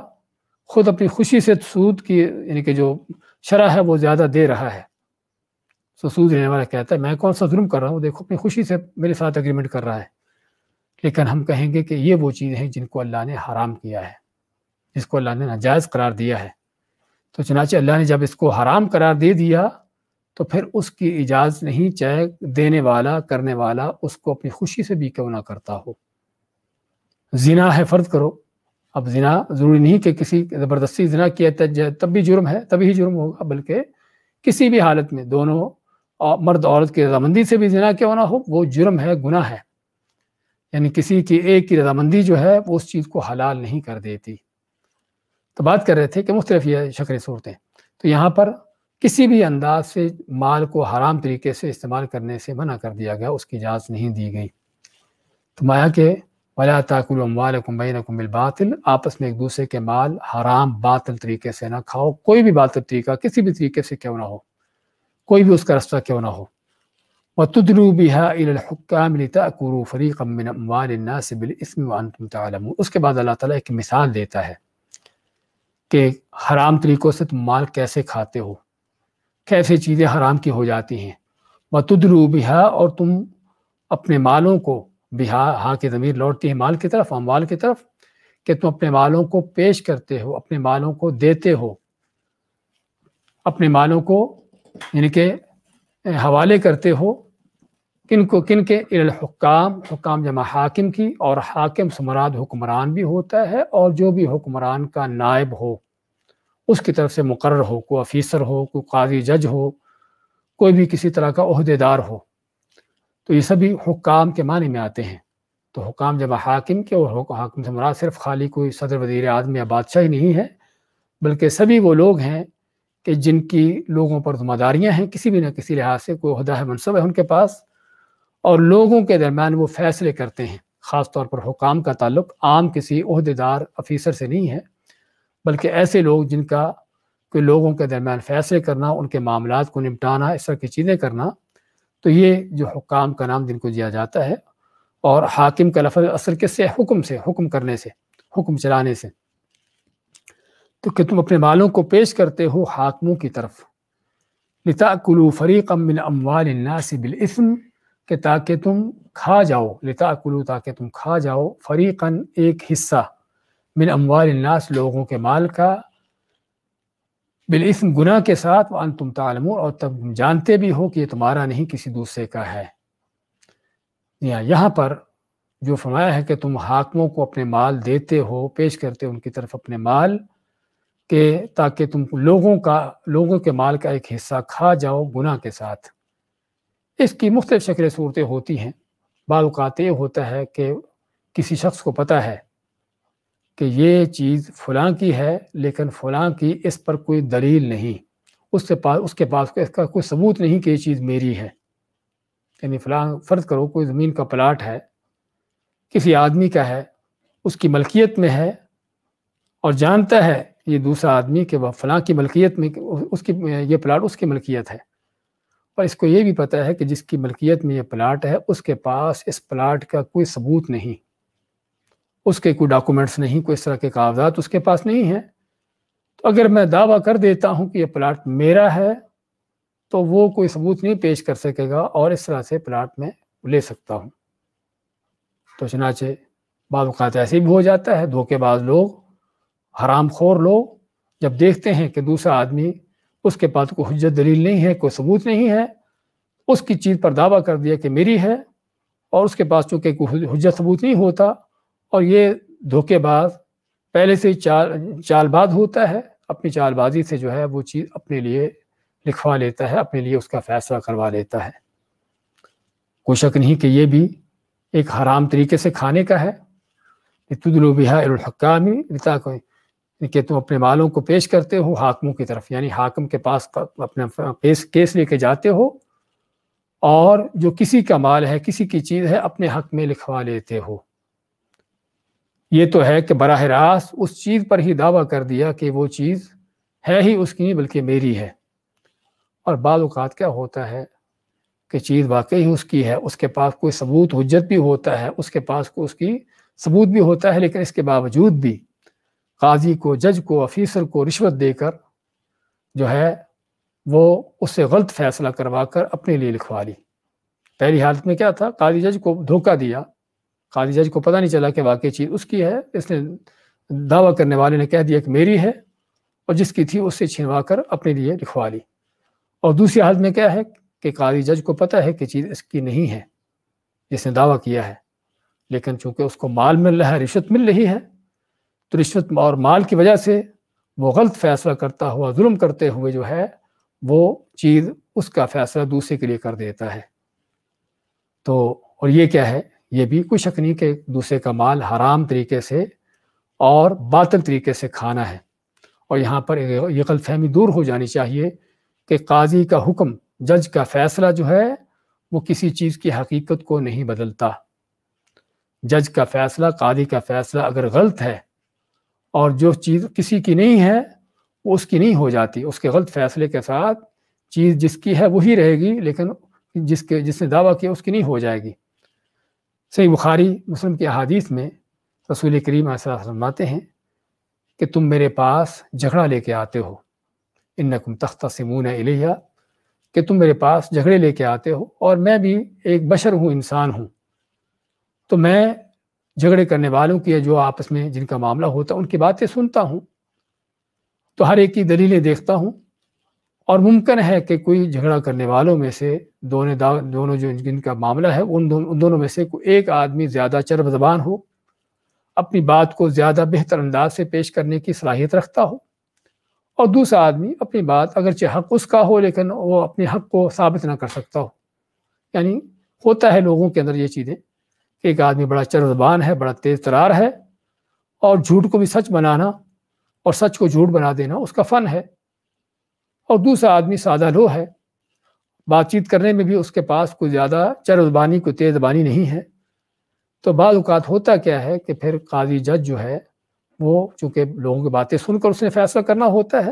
خود اپنی خوشی سے سود کی یعنی کہ جو شرح ہے وہ زیادہ دے رہا ہے۔ سود لینے والا کہتا ہے میں کون سا ظلم کر رہا ہوں، دیکھو اپنی خوشی سے میرے ساتھ اگریمنٹ کر رہا ہے۔ لیکن ہم کہیں گے کہ یہ وہ چیز ہیں جن کو اللہ نے حرام کیا ہے، جس کو اللہ نے ناجائز قرار دیا ہے۔ تو چنانچہ اللہ نے جب اس کو حرام قرار دے دیا تو پھر اس کی اجازت نہیں، چاہے دینے والا کرنے والا اس کو اپنی خوشی سے بھی کیوں نہ کرتا ہو۔ زنا ہے، فرض کرو، اب زنا ضروری نہیں کہ کسی زبردستی زنا کیا تب بھی جرم ہے، تبھی ہی جرم ہوگا، بلکہ کسی بھی حالت میں دونوں مرد عورت کی رضامندی سے بھی زنا کیوں نہ ہو، وہ جرم ہے، گناہ ہے، یعنی کسی کی ایک کی رضامندی جو ہے وہ اس چیز کو حلال نہیں کر دیتی۔ تو بات کر رہے تھے کہ مختلف یہ شکل صورتیں، تو یہاں پر کسی بھی انداز سے مال کو حرام طریقے سے استعمال کرنے سے منع کر دیا گیا، اس کی اجازت نہیں دی گئی۔ تو مایا کہ وَلَا تَأْكُلُوا أَمْوَالَكُمْ بَيْنَكُمْ بِالْبَاطِلِ، آپس میں ایک دوسرے کے مال حرام باطل طریقے سے نہ کھاؤ، کوئی بھی باطل طریقہ کسی بھی طریقے سے کیوں نہ ہو، کوئی بھی اس کا رستہ کیوں نہ ہو۔ وَتُدْلُوا بِهَا إِلَى الْحُكَّامِ لِتَأْكُلُوا فَرِيقًا مِّنْ أَمْوَالِ النَّاسِ بِالْإِثْمِ وَأَنْتُمْ تَعْلَمُونَ۔ اس کے بعد اللہ تعالیٰ ایک مثال دیتا ہے کہ حرام طریقوں سے تم مال کیسے کھاتے ہو، کیسے چیزیں حرام کی ہو جاتی ہیں۔ وَتُدْلُوا بِهَا، اور تم اپنے مالوں کو، بہا ہاں کی ضمیر لوٹتی ہے مال کی طرف، اموال کی طرف، کہ تم اپنے مالوں کو پیش کرتے ہو، اپنے مالوں کو دیتے ہو، اپنے مالوں کو یعنی کہ حوالے کرتے ہو، کن کو، کن کے، الحکام، حکام جمع حاکم کی، اور حاکم سے مراد حکمران بھی ہوتا ہے، اور جو بھی حکمران کا نائب ہو، اس کی طرف سے مقرر ہو، کوئی افیسر ہو، کوئی قاضی جج ہو، کوئی بھی کسی طرح کا عہدے دار ہو، تو یہ سبھی حکام کے معنی میں آتے ہیں۔ تو حکام جمع حاکم کے، اور حاکم سے مراد صرف خالی کوئی صدر وزیر اعظم یا بادشاہ ہی نہیں ہے، بلکہ سبھی وہ لوگ ہیں کہ جن کی لوگوں پر ذمہ داریاں ہیں، کسی بھی نہ کسی لحاظ سے کوئی عہدہ ہے، منصب ہے ان کے پاس، اور لوگوں کے درمیان وہ فیصلے کرتے ہیں۔ خاص طور پر حکام کا تعلق عام کسی عہدے دار افیسر سے نہیں ہے، بلکہ ایسے لوگ جن کا کوئی لوگوں کے درمیان فیصلے کرنا، ان کے معاملات کو نمٹانا، اس طرح کی چیزیں کرنا، تو یہ جو حکام کا نام جن کو دیا جاتا ہے۔ اور حاکم کا لفظ اصل کس سے؟ حکم سے، حکم کرنے سے، حکم چلانے سے۔ تو کہ تم اپنے مالوں کو پیش کرتے ہو حاکموں کی طرف، لِتَأْكُلُوا فَرِيقًا مِّنْ أَمْوَالِ النَّاسِ بِالْإِثْمِ، کہ تاکہ تم کھا جاؤ، لِتَأْكُلُوا تاکہ تم کھا جاؤ، فَرِيقًا ایک حصہ، من اموال الناس لوگوں کے مال کا، بالاسم گناہ کے ساتھ، وانتم تعلمون اور تم جانتے بھی ہو کہ یہ تمہارا نہیں کسی دوسرے کا ہے۔ یہاں پر جو فرمایا ہے کہ تم حاکموں کو اپنے مال دیتے ہو، پیش کرتے ہو ان کی طرف اپنے مال، کہ تاکہ تم لوگوں کے مال کا ایک حصہ کھا جاؤ گناہ کے ساتھ۔ اس کی مختلف شکلیں صورتیں ہوتی ہیں۔ بعض اوقات یہ ہوتا ہے کہ کسی شخص کو پتہ ہے کہ یہ چیز فلاں کی ہے، لیکن فلاں کی اس پر کوئی دلیل نہیں، اس کے پاس اس کا کوئی ثبوت نہیں کہ یہ چیز میری ہے۔ یعنی فلاں، فرض کرو کوئی زمین کا پلاٹ ہے، کسی آدمی کا ہے، اس کی ملکیت میں ہے، اور جانتا ہے یہ دوسرا آدمی کہ وہ فلاں کی ملکیت میں، یہ پلاٹ اس کی ملکیت ہے، اور اس کو یہ بھی پتہ ہے کہ جس کی ملکیت میں یہ پلاٹ ہے اس کے پاس اس پلاٹ کا کوئی ثبوت نہیں، اس کے کوئی ڈاکومنٹس نہیں، کوئی اس طرح کے کاغذات اس کے پاس نہیں ہیں۔ تو اگر میں دعویٰ کر دیتا ہوں کہ یہ پلاٹ میرا ہے، تو وہ کوئی ثبوت نہیں پیش کر سکے گا، اور اس طرح سے پلاٹ میں لے سکتا ہوں۔ تو چنانچہ بعض اوقات ایسے بھی ہو جاتا ہے، دھوکے باز لوگ، حرام خور لوگ جب دیکھتے ہیں کہ دوسرا آدمی، اس کے پاس کوئی حجت دلیل نہیں ہے، کوئی ثبوت نہیں ہے، اس کی چیز پر دعویٰ کر دیا کہ میری ہے، اور اس کے پاس چونکہ کوئی حجت ثبوت نہیں ہوتا، اور یہ دھوکے باز پہلے سے چال باز ہوتا ہے، اپنی چال بازی سے جو ہے وہ چیز اپنے لیے لکھوا لیتا ہے، اپنے لیے اس کا فیصلہ کروا لیتا ہے۔ کوئی شک نہیں کہ یہ بھی ایک حرام طریقے سے کھانے کا ہے۔ تُدْلُوا بِهَا إِلَى الْحُكَّامِ، کہ تم اپنے مالوں کو پیش کرتے ہو حاکموں کی طرف، یعنی حاکم کے پاس اپنا کیس لے کے جاتے ہو، اور جو کسی کا مال ہے، کسی کی چیز ہے، اپنے حق میں لکھوا لیتے ہو۔ یہ تو ہے کہ براہ راست اس چیز پر ہی دعویٰ کر دیا کہ وہ چیز ہے ہی اس کی نہیں بلکہ میری ہے۔ اور بعض اوقات کیا ہوتا ہے کہ چیز واقعی اس کی ہے، اس کے پاس کوئی ثبوت، حجت بھی ہوتا ہے، اس کے پاس کوئی اس کی ثبوت بھی ہوتا ہے، لیکن اس کے باوجود بھی قاضی کو، جج کو، افیسر کو رشوت دے کر جو ہے وہ اس سے غلط فیصلہ کروا کر اپنے لیے لکھوا لی۔ پہلی حالت میں کیا تھا؟ قاضی جج کو دھوکہ دیا، قاضی جج کو پتہ نہیں چلا کہ واقعی چیز اس کی ہے، اس نے دعویٰ کرنے والے نے کہہ دیا کہ میری ہے، اور جس کی تھی اس سے چھنوا کر اپنے لیے لکھوا لی۔ اور دوسری حالت میں کیا ہے کہ قاضی جج کو پتہ ہے کہ چیز اس کی نہیں ہے جس نے دعویٰ کیا ہے، لیکن چونکہ اس کو مال مل رہا ہے، رشوت مل رہی ہے، تو رشوت اور مال کی وجہ سے وہ غلط فیصلہ کرتا ہوا، ظلم کرتے ہوئے جو ہے وہ چیز اس کا فیصلہ دوسرے کے لیے کر دیتا ہے۔ تو اور یہ کیا ہے؟ یہ بھی کوئی شک نہیں کہ دوسرے کا مال حرام طریقے سے اور باطل طریقے سے کھانا ہے۔ اور یہاں پر یہ غلط فہمی دور ہو جانی چاہیے کہ قاضی کا حکم، جج کا فیصلہ جو ہے وہ کسی چیز کی حقیقت کو نہیں بدلتا۔ جج کا فیصلہ، قاضی کا فیصلہ اگر غلط ہے اور جو چیز کسی کی نہیں ہے وہ اس کی نہیں ہو جاتی، اس کے غلط فیصلے کے ساتھ چیز جس کی ہے وہی رہے گی، لیکن جس نے دعویٰ کیا اس کی نہیں ہو جائے گی۔ صحیح بخاری مسلم کی احادیث میں رسول کریم علیہ السلام فرماتے ہیں کہ تم میرے پاس جھگڑا لے کے آتے ہو، انکم تختصمون الیہ، کہ تم میرے پاس جھگڑے لے کے آتے ہو، اور میں بھی ایک بشر ہوں، انسان ہوں، تو میں جھگڑے کرنے والوں کی جو آپس میں جن کا معاملہ ہوتا ہے ان کی باتیں سنتا ہوں، تو ہر ایک کی دلیلیں دیکھتا ہوں، اور ممکن ہے کہ کوئی جھگڑا کرنے والوں میں سے دونوں جو جن کا معاملہ ہے ان دونوں میں سے کوئی ایک آدمی زیادہ چرب زبان ہو، اپنی بات کو زیادہ بہتر انداز سے پیش کرنے کی صلاحیت رکھتا ہو، اور دوسرا آدمی اپنی بات اگرچہ حق اس کا ہو لیکن وہ اپنے حق کو ثابت نہ کر سکتا ہو۔ یعنی ہوتا ہے لوگوں کے اندر یہ چیزیں کہ ایک آدمی بڑا چرب زبان ہے، بڑا تیز ترار ہے، اور جھوٹ کو بھی سچ بنانا اور سچ کو جھوٹ بنا دینا اس کا فن ہے، اور دوسرا آدمی سادہ لو ہے، بات چیت کرنے میں بھی اس کے پاس کوئی زیادہ چرب زبانی، کوئی تیز زبانی نہیں ہے۔ تو بعض اوقات ہوتا کیا ہے کہ پھر قاضی جج جو ہے وہ چونکہ لوگوں کی باتیں سن کر اس نے فیصلہ کرنا ہوتا ہے،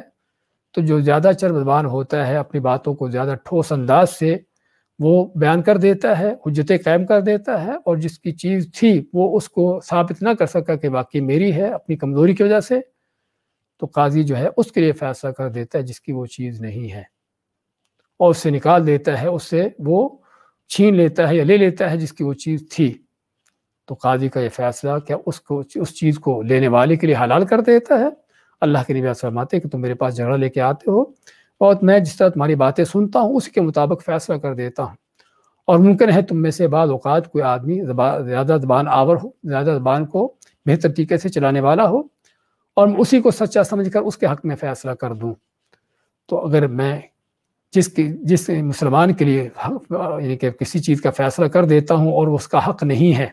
تو جو زیادہ چرب زبان ہوتا ہے اپنی باتوں کو زیادہ ٹھوس انداز سے وہ بیان کر دیتا ہے، حجتیں قائم کر دیتا ہے، اور جس کی چیز تھی وہ اس کو ثابت نہ کر سکا کہ واقعی میری ہے اپنی کمزوری کی وجہ سے، تو قاضی جو ہے اس کے لیے فیصلہ کر دیتا ہے جس کی وہ چیز نہیں ہے، اور اس سے نکال دیتا ہے، اس سے وہ چھین لیتا ہے یا لے لیتا ہے جس کی وہ چیز تھی۔ تو قاضی کا یہ فیصلہ کیا اس چیز کو لینے والے کے لیے حلال کر دیتا ہے۔ اللہ کے نبی فرماتے ہیں کہ تم میرے پاس جھگڑا لے کے آتے ہو اور میں جس طرح تمہاری باتیں سنتا ہوں اسی کے مطابق فیصلہ کر دیتا ہوں، اور ممکن ہے تم میں سے بعض اوقات کوئی آدمی زیادہ زبان آور ہو، زیادہ زبان کو بہتر طریقے سے چلانے والا ہو، اور اسی کو سچا سمجھ کر اس کے حق میں فیصلہ کر دوں۔ تو اگر میں جس مسلمان کے لیے یعنی کہ کسی چیز کا فیصلہ کر دیتا ہوں اور اس کا حق نہیں ہے،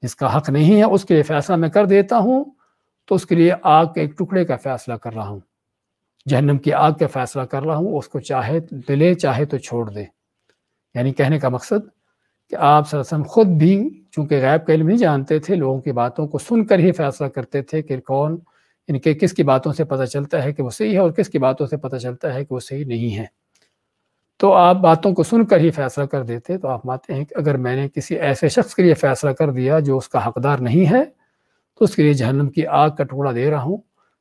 جس کا حق نہیں ہے اس کے لیے فیصلہ میں کر دیتا ہوں، تو اس کے لیے آگ کے ایک ٹکڑے کا فیصلہ کر رہا ہوں، جہنم کی آگ کا فیصلہ کر رہا ہوں، اس کو چاہے دلے چاہے تو چھوڑ دے۔ یعنی کہنے کا مقصد کہ آپ صلی اللہ علیہ وسلم خود بھی چونکہ غیب کا علم نہیں جانتے تھے، لوگوں کی باتوں کو سن کر ہی فیصلہ کرتے تھے کہ کون، ان کے کس کی باتوں سے پتہ چلتا ہے کہ وہ صحیح ہے اور کس کی باتوں سے پتہ چلتا ہے کہ وہ صحیح نہیں ہے۔ تو آپ باتوں کو سن کر ہی فیصلہ کر دیتے۔ تو آپ مانتے ہیں کہ اگر میں نے کسی ایسے شخص کے لیے فیصلہ کر دیا جو اس کا حقدار نہیں ہے، تو اس کے لیے جہنم کی آگ کا ٹکڑا دے رہا ہوں،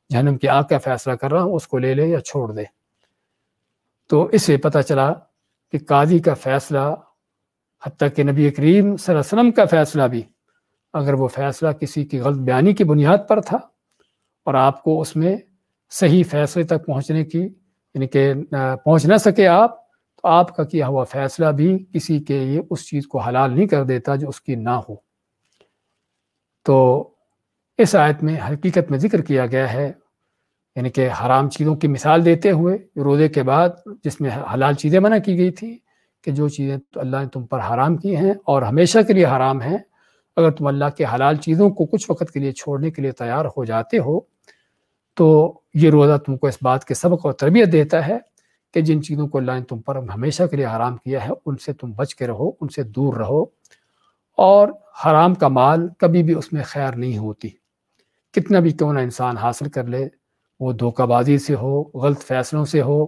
جہنم کی آگ کا فیصلہ کر رہا ہوں، اس کو لے لے یا چھوڑ دے۔ تو اس سے پتہ چلا کہ قاضی کا فیصلہ، حتیٰ کہ نبی کریم صلی اللہ علیہ وسلم کا فیصلہ بھی، اگر وہ فیصلہ کسی کی غلط بیانی کی بنیاد پر تھا اور آپ کو اس میں صحیح فیصلے تک پہنچنے کی یعنی کہ پہنچ نہ سکے آپ، تو آپ کا کیا ہوا فیصلہ بھی کسی کے لیے اس چیز کو حلال نہیں کر دیتا جو اس کی نہ ہو۔ تو اس آیت میں حقیقت میں ذکر کیا گیا ہے، یعنی کہ حرام چیزوں کی مثال دیتے ہوئے روزے کے بعد جس میں حلال چیزیں منع کی گئی تھی کہ جو چیزیں تو اللہ نے تم پر حرام کی ہیں اور ہمیشہ کے لیے حرام ہیں، اگر تم اللہ کے حلال چیزوں کو کچھ وقت کے لیے چھوڑنے کے لیے تیار ہو جاتے ہو تو یہ روزہ تم کو اس بات کے سبق اور تربیت دیتا ہے کہ جن چیزوں کو اللہ نے تم پر ہمیشہ کے لیے حرام کیا ہے ان سے تم بچ کے رہو، ان سے دور رہو، اور حرام کا مال کبھی بھی اس میں خیر نہیں ہوتی، کتنا بھی کیوں نہ انسان حاصل کر لے، وہ دھوکہ بازی سے ہو، غلط فیصلوں سے ہو،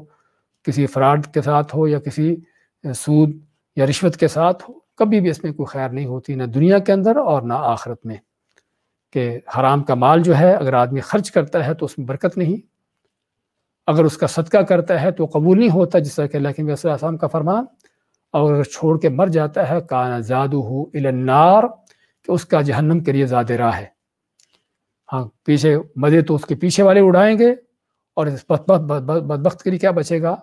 کسی فراڈ کے ساتھ ہو یا کسی سود یا رشوت کے ساتھ ہو، کبھی بھی اس میں کوئی خیر نہیں ہوتی، نہ دنیا کے اندر اور نہ آخرت میں۔ کہ حرام کا مال جو ہے اگر آدمی خرچ کرتا ہے تو اس میں برکت نہیں، اگر اس کا صدقہ کرتا ہے تو قبول نہیں ہوتا، جس طرح کہ اللہ کے نبی صلی اللہ علیہ وسلم کا فرمان، اور اگر چھوڑ کے مر جاتا ہے کان زادہ الی النار، کہ اس کا جہنم کے لیے زاد راہ ہے۔ ہاں پیچھے مزے تو اس کے پیچھے والے اڑائیں گے، اور اس بدبخت کے لیے کیا بچے گا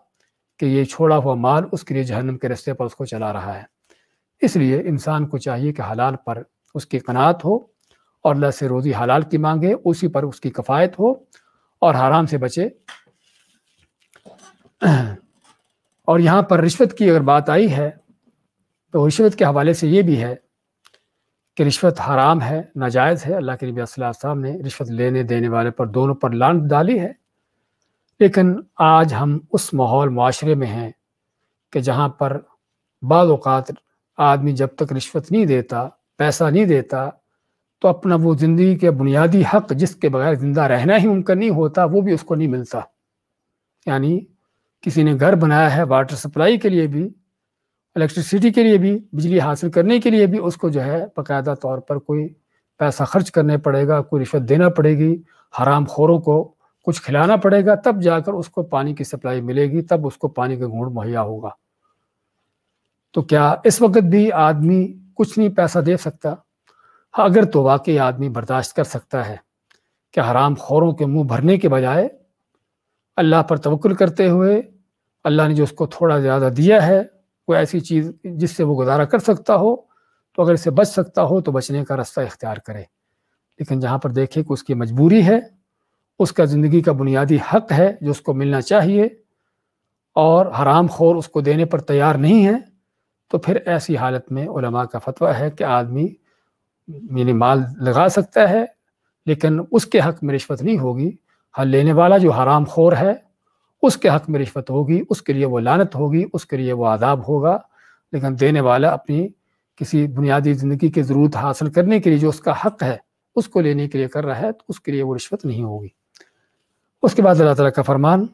کہ یہ چھوڑا ہوا مال اس کے لیے جہنم کے راستے پر اس کو چلا رہا ہے۔ اس لیے انسان کو چاہیے کہ حلال پر اس کی قناعت ہو اور اللہ سے روزی حلال کی مانگے، اسی پر اس کی کفایت ہو اور حرام سے بچے۔ اور یہاں پر رشوت کی اگر بات آئی ہے تو رشوت کے حوالے سے یہ بھی ہے کہ رشوت حرام ہے، ناجائز ہے۔ اللہ کے نبی صلی اللہ علیہ وسلم نے رشوت لینے دینے والے پر دونوں پر لعنت ڈالی ہے۔ لیکن آج ہم اس ماحول معاشرے میں ہیں کہ جہاں پر بعض اوقات آدمی جب تک رشوت نہیں دیتا، پیسہ نہیں دیتا، تو اپنا وہ زندگی کے بنیادی حق جس کے بغیر زندہ رہنا ہی ممکن نہیں ہوتا وہ بھی اس کو نہیں ملتا۔ یعنی کسی نے گھر بنایا ہے، واٹر سپلائی کے لیے بھی، الیکٹریسٹی کے لیے بھی، بجلی حاصل کرنے کے لیے بھی اس کو جو ہے باقاعدہ طور پر کوئی پیسہ خرچ کرنے پڑے گا، کوئی رشوت دینا پڑے گی، حرام خوروں کو کچھ کھلانا پڑے گا، تب جا کر اس کو پانی کی سپلائی ملے گی، تب اس کو پانی کا گھونٹ مہیا ہوگا۔ تو کیا اس وقت بھی آدمی کچھ نہیں پیسہ دے سکتا؟ ہاں، اگر تو واقعی آدمی برداشت کر سکتا ہے کہ حرام خوروں کے منہ بھرنے کے بجائے اللہ پر توکل کرتے ہوئے اللہ نے جو اس کو تھوڑا زیادہ دیا ہے، کوئی ایسی چیز جس سے وہ گزارا کر سکتا ہو، تو اگر اسے بچ سکتا ہو تو بچنے کا راستہ اختیار کرے۔ لیکن جہاں پر دیکھے کہ اس کی مجبوری ہے، اس کا زندگی کا بنیادی حق ہے جو اس کو ملنا چاہیے، اور حرام خور اس کو دینے پر تیار نہیں ہے، تو پھر ایسی حالت میں علماء کا فتویٰ ہے کہ آدمی یعنی مال لگا سکتا ہے لیکن اس کے حق میں رشوت نہیں ہوگی۔ ہاں، لینے والا جو حرام خور ہے اس کے حق میں رشوت ہوگی، اس کے لیے وہ لعنت ہوگی، اس کے لیے وہ عذاب ہوگا۔ لیکن دینے والا اپنی کسی بنیادی زندگی کی ضرورت حاصل کرنے کے لیے جو اس کا حق ہے اس کو لینے کے لیے کر رہا ہے، تو اس کے لیے وہ رشوت نہیں ہوگی۔ اس کے بعد اللہ تعالیٰ کا فرمان،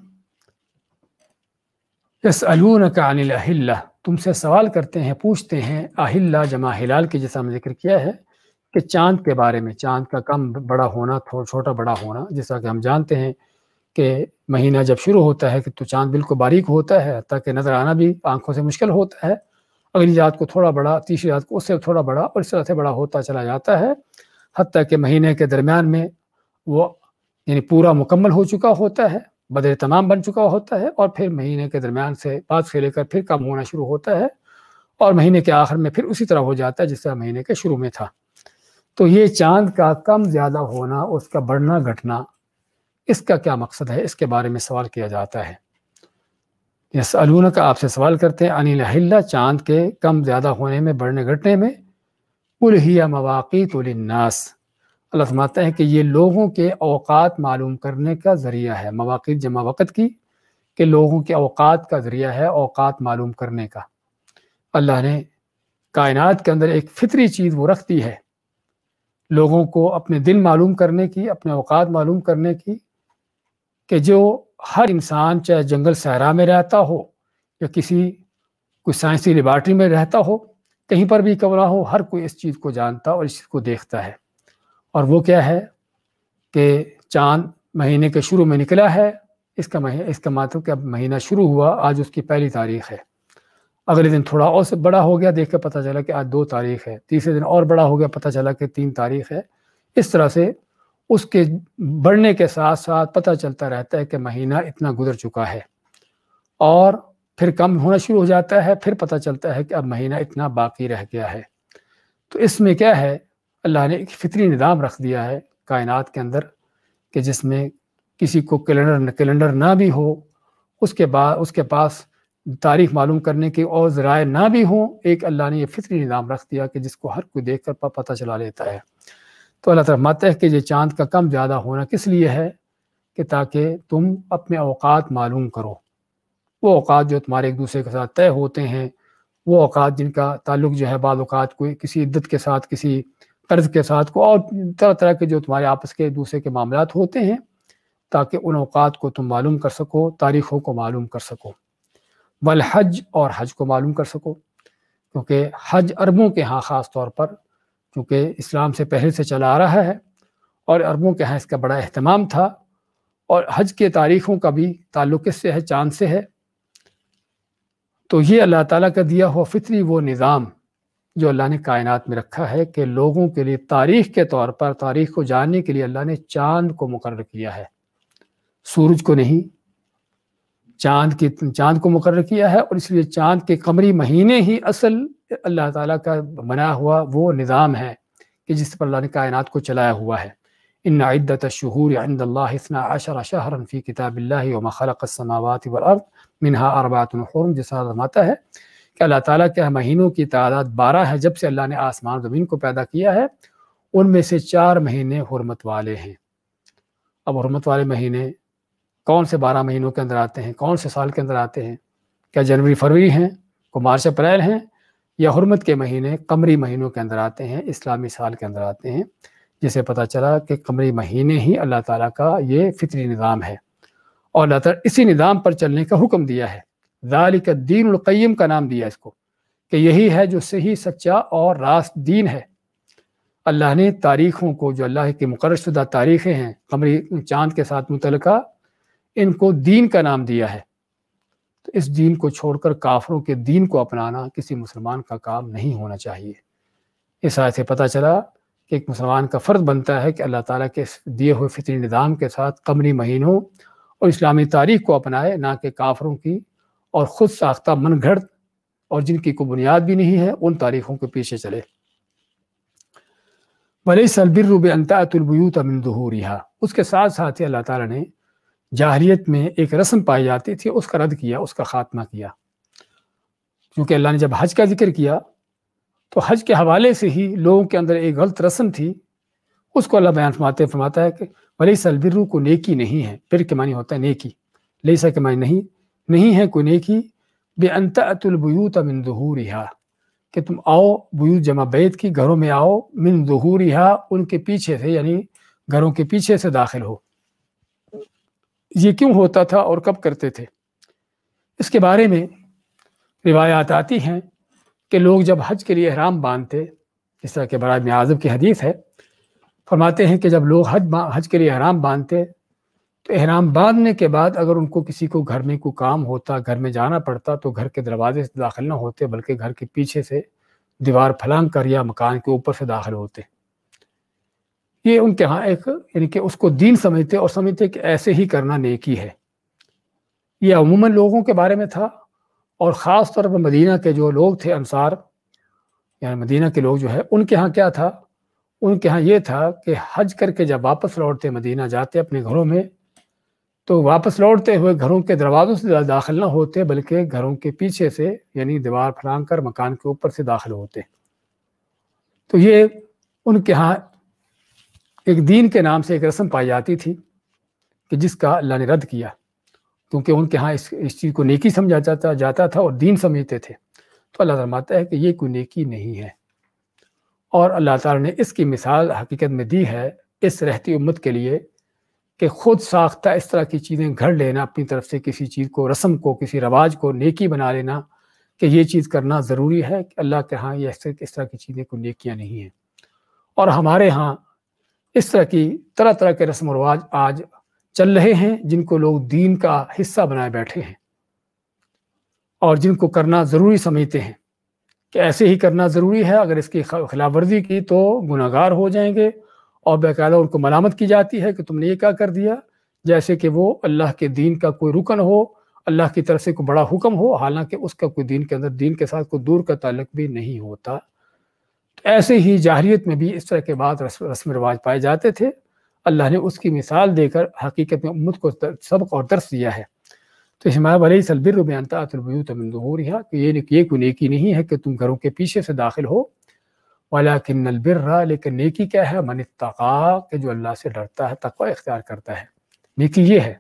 یسألونک عن الاہلہ، تم سے سوال کرتے ہیں، پوچھتے ہیں، اہلہ جمع ہلال کے جیسا ہم ذکر کیا ہے کہ چاند کے بارے میں، چاند کا کم بڑا ہونا، چھوٹا بڑا ہونا، جیسا کہ ہم جانتے ہیں کہ مہینہ جب شروع ہوتا ہے کہ تو چاند بالکل باریک ہوتا ہے، تاکہ نظر آنا بھی آنکھوں سے مشکل ہوتا ہے، اگلی رات کو تھوڑا بڑا، تیسری رات کو اس سے تھوڑا بڑا، اور اس طرح سے بڑا ہوتا چلا جاتا ہے، حتیٰ کہ مہینے کے درمیان میں وہ یعنی پورا مکمل ہو چکا ہوتا ہے، بدر تمام بن چکا ہوتا ہے، اور پھر مہینے کے درمیان سے بعد سے لے کر پھر کم ہونا شروع ہوتا ہے، اور مہینے کے آخر میں پھر اسی طرح ہو جاتا ہے جس طرح مہینے کے شروع میں تھا۔ تو یہ چاند کا کم زیادہ ہونا، اس کا بڑھنا گھٹنا، اس کا کیا مقصد ہے؟ اس کے بارے میں سوال کیا جاتا ہے۔ یسألونک، آپ سے سوال کرتے ہیں، عن الاہلہ، چاند کے کم زیادہ ہونے میں، بڑھنے گھٹنے میں، قل ہی مواقیت للناس، اللہ فرماتا ہے کہ یہ لوگوں کے اوقات معلوم کرنے کا ذریعہ ہے۔ مواقیت جمع وقت کی، کہ لوگوں کے اوقات کا ذریعہ ہے، اوقات معلوم کرنے کا۔ اللہ نے کائنات کے اندر ایک فطری چیز وہ رکھ دی ہے لوگوں کو اپنے دن معلوم کرنے کی، اپنے اوقات معلوم کرنے کی، کہ جو ہر انسان چاہے جنگل صحرا میں رہتا ہو یا کوئی سائنسی لیبارٹری میں رہتا ہو، کہیں پر بھی کمرہ ہو، ہر کوئی اس چیز کو جانتا اور اس چیز کو دیکھتا ہے۔ اور وہ کیا ہے کہ چاند مہینے کے شروع میں نکلا ہے، اس کا مطلب کہ اب مہینہ شروع ہوا، آج اس کی پہلی تاریخ ہے، اگلے دن تھوڑا اور سے بڑا ہو گیا، دیکھ کے پتہ چلا کہ آج 2 تاریخ ہے، تیسرے دن اور بڑا ہو گیا، پتہ چلا کہ 3 تاریخ ہے۔ اس طرح سے اس کے بڑھنے کے ساتھ ساتھ پتہ چلتا رہتا ہے کہ مہینہ اتنا گزر چکا ہے، اور پھر کم ہونا شروع ہو جاتا ہے، پھر پتہ چلتا ہے کہ اب مہینہ اتنا باقی رہ گیا ہے۔ تو اس میں کیا ہے، اللہ نے ایک فطری نظام رکھ دیا ہے کائنات کے اندر، کہ جس میں کسی کو کیلنڈر نہ بھی ہو، اس کے پاس تاریخ معلوم کرنے کے اور ذرائع نہ بھی ہوں، ایک اللہ نے یہ فطری نظام رکھ دیا کہ جس کو ہر کوئی دیکھ کر پتہ چلا لیتا ہے۔ تو اللہ تعالیٰ فرماتا ہے کہ یہ چاند کا کم زیادہ ہونا کس لیے ہے؟ کہ تاکہ تم اپنے اوقات معلوم کرو، وہ اوقات جو تمہارے ایک دوسرے کے ساتھ طے ہوتے ہیں، وہ اوقات جن کا تعلق جو ہے بعض اوقات کوئی کسی عدت کے ساتھ، کسی قرض کے ساتھ، کو اور طرح طرح کے جو تمہارے آپس کے ایک دوسرے کے معاملات ہوتے ہیں، تاکہ ان اوقات کو تم معلوم کر سکو، تاریخوں کو معلوم کر سکو۔ والحج، اور حج کو معلوم کر سکو، کیونکہ حج عربوں کے ہاں خاص طور پر، کیونکہ اسلام سے پہلے سے چلا آ رہا ہے اور عربوں کے ہاں اس کا بڑا اہتمام تھا، اور حج کے تاریخوں کا بھی تعلق اس سے ہے، چاند سے ہے۔ تو یہ اللہ تعالیٰ کا دیا ہوا فطری وہ نظام جو اللہ نے کائنات میں رکھا ہے، کہ لوگوں کے لیے تاریخ کے طور پر، تاریخ کو جاننے کے لیے اللہ نے چاند کو مقرر کیا ہے، سورج کو نہیں، چاند کو مقرر کیا ہے، اور اس لیے چاند کے قمری مہینے ہی اصل اللہ تعالیٰ کا بنا ہوا وہ نظام ہے کہ جس پر اللہ نے کائنات کو چلایا ہوا ہے۔ ان عدت الشہور عند اللہ 12 شہرا فی کتاب اللہ وما خلق السماوات والارض منہا اربعۃ حرم، جیسا فرماتا ہے کہ اللہ تعالیٰ کے مہینوں کی تعداد 12 ہے جب سے اللہ نے آسمان زمین کو پیدا کیا ہے، ان میں سے 4 مہینے حرمت والے ہیں۔ اب حرمت والے مہینے کون سے 12 مہینوں کے اندر آتے ہیں، کون سے سال کے اندر آتے ہیں؟ کیا جنوری فروری ہیں، کو مارچ اپریل ہیں، یا حرمت کے مہینے قمری مہینوں کے اندر آتے ہیں، اسلامی سال کے اندر آتے ہیں؟ جسے پتہ چلا کہ قمری مہینے ہی اللہ تعالیٰ کا یہ فطری نظام ہے، اور اللہ تعالیٰ اسی نظام پر چلنے کا حکم دیا ہے۔ ذالک الدین القیم کا نام دیا اس کو، کہ یہی ہے جو صحیح، سچا اور راست دین ہے۔ اللہ نے تاریخوں کو، جو اللہ کی مقرر شدہ تاریخیں ہیں قمری چاند کے ساتھ متعلقہ، ان کو دین کا نام دیا ہے۔ تو اس دین کو چھوڑ کر کافروں کے دین کو اپنانا کسی مسلمان کا کام نہیں ہونا چاہیے۔ اس آیت سے پتہ چلا کہ ایک مسلمان کا فرض بنتا ہے کہ اللہ تعالیٰ کے دیے ہوئے فطری نظام کے ساتھ قمری مہینوں اور اسلامی تاریخ کو اپنائے، نہ کہ کافروں کی اور خود ساختہ من گھڑت اور جن کی کوئی بنیاد بھی نہیں ہے ان تاریخوں کے پیچھے چلے۔ وَلَيْسَ الْبِرُّ بِأَن تَأْتُوا الْبُيُوتَ مِن ظُهُورِهَا، اس کے ساتھ ساتھ ہی اللہ تعالیٰ نے جاہلیت میں ایک رسم پائی جاتی تھی، اس کا رد کیا، اس کا خاتمہ کیا۔ کیونکہ اللہ نے جب حج کا ذکر کیا تو حج کے حوالے سے ہی لوگوں کے اندر ایک غلط رسم تھی، اس کو اللہ بیان فرماتا ہے کہ وَلَيْسَ الْبِرُّ کو نیکی نہیں ہے، بر کے معنی ہوتا ہے نیکی، لیسا کے معنی نہیں ہے کوئی نیکی، بِأَن تَأْتُوا الْبُيُوتَ مِن ظُهُورِهَا، کہ تم آؤ، بیوت جمع بیت کی، گھروں میں آؤ، من ظہورها، ان کے پیچھے سے، یعنی گھروں کے پیچھے سے داخل ہو۔ یہ کیوں ہوتا تھا اور کب کرتے تھے؟ اس کے بارے میں روایات آتی ہیں کہ لوگ جب حج کے لیے احرام باندھتے، جس طرح کہ برائے ابن عازب کی حدیث ہے، فرماتے ہیں کہ جب لوگ حج کے لیے احرام باندھتے تو احرام باندھنے کے بعد اگر ان کو کسی کو گھر میں کوئی کام ہوتا، گھر میں جانا پڑتا، تو گھر کے دروازے سے داخل نہ ہوتے بلکہ گھر کے پیچھے سے دیوار پھلانگ کر یا مکان کے اوپر سے داخل ہوتے۔ یہ ان کے ہاں ایک، یعنی کہ اس کو دین سمجھتے اور سمجھتے کہ ایسے ہی کرنا نیکی ہے۔ یہ عموماً لوگوں کے بارے میں تھا، اور خاص طور پر مدینہ کے جو لوگ تھے، انصار، یعنی مدینہ کے لوگ جو ہے، ان کے ہاں کیا تھا؟ ان کے ہاں یہ تھا کہ حج کر کے جب واپس لوٹتے، مدینہ جاتے اپنے گھروں میں، تو واپس لوٹتے ہوئے گھروں کے دروازوں سے داخل نہ ہوتے بلکہ گھروں کے پیچھے سے، یعنی دیوار پھلانگ کر مکان کے اوپر سے داخل ہوتے۔ تو یہ ان کے ہاں ایک دین کے نام سے ایک رسم پائی جاتی تھی کہ جس کا اللہ نے رد کیا، کیونکہ ان کے ہاں اس چیز کو نیکی سمجھا جاتا تھا اور دین سمجھتے تھے۔ تو اللہ فرماتا ہے کہ یہ کوئی نیکی نہیں ہے، اور اللہ تعالیٰ نے اس کی مثال حقیقت میں دی ہے اس رہتی امت کے لیے کہ خود ساختہ اس طرح کی چیزیں گھڑ لینا، اپنی طرف سے کسی چیز کو، رسم کو، کسی رواج کو نیکی بنا لینا کہ یہ چیز کرنا ضروری ہے، کہ اللہ کے ہاں یہ اس طرح کی چیزیں کوئی نیکیاں نہیں ہیں۔ اور ہمارے ہاں اس طرح کی طرح طرح کے رسم و رواج آج چل رہے ہیں جن کو لوگ دین کا حصہ بنائے بیٹھے ہیں، اور جن کو کرنا ضروری سمجھتے ہیں کہ ایسے ہی کرنا ضروری ہے، اگر اس کی خلاف ورزی کی تو گناہ گار ہو جائیں گے، اور باقاعدہ ان کو ملامت کی جاتی ہے کہ تم نے یہ کیا کر دیا، جیسے کہ وہ اللہ کے دین کا کوئی رکن ہو، اللہ کی طرف سے کوئی بڑا حکم ہو، حالانکہ اس کا کوئی دین کے اندر، دین کے ساتھ کوئی دور کا تعلق بھی نہیں ہوتا۔ ایسے ہی جاہلیت میں بھی اس طرح کے بعد رسم رواج پائے جاتے تھے۔ اللہ نے اس کی مثال دے کر حقیقت میں امت کو سبق اور درس دیا ہے۔ تو ہمارا وَلَيْسَ الْبِرُّ بِأَن تَأْتُوا الْبُيُوتَ مِن ظُهُورِهَا، کہ یہ کوئی نیکی نہیں ہے کہ تم گھروں کے پیچھے سے داخل ہو، وَلَكِنَّ الْبِرَّ، لیکن نیکی کیا ہے؟ مَنِ اتَّقَىٰ، کہ جو اللہ سے ڈرتا ہے، تقوی اختیار کرتا ہے، نیکی یہ ہے۔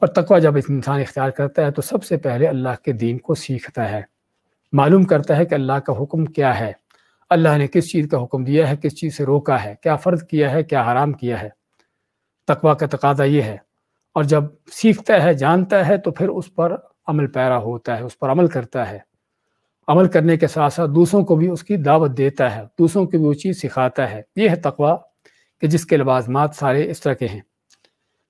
اور تقوی جب انسان اختیار کرتا ہے تو سب سے پہلے اللہ کے دین کو سیکھتا ہے، معلوم کرتا ہے کہ اللہ کا حکم کیا ہے، اللہ نے کس چیز کا حکم دیا ہے، کس چیز سے روکا ہے، کیا فرض کیا ہے، کیا حرام کیا ہے۔ تقوی کا تقاضا یہ ہے، اور جب سیکھتا ہے، جانتا ہے، تو پھر اس پر عمل پیرا ہوتا ہے، اس پر عمل کرتا ہے، عمل کرنے کے ساتھ ساتھ دوسروں کو بھی اس کی دعوت دیتا ہے، دوسروں کو بھی وہ چیز سکھاتا ہے۔ یہ ہے تقوی، کہ جس کے لوازمات سارے اس طرح کے ہیں۔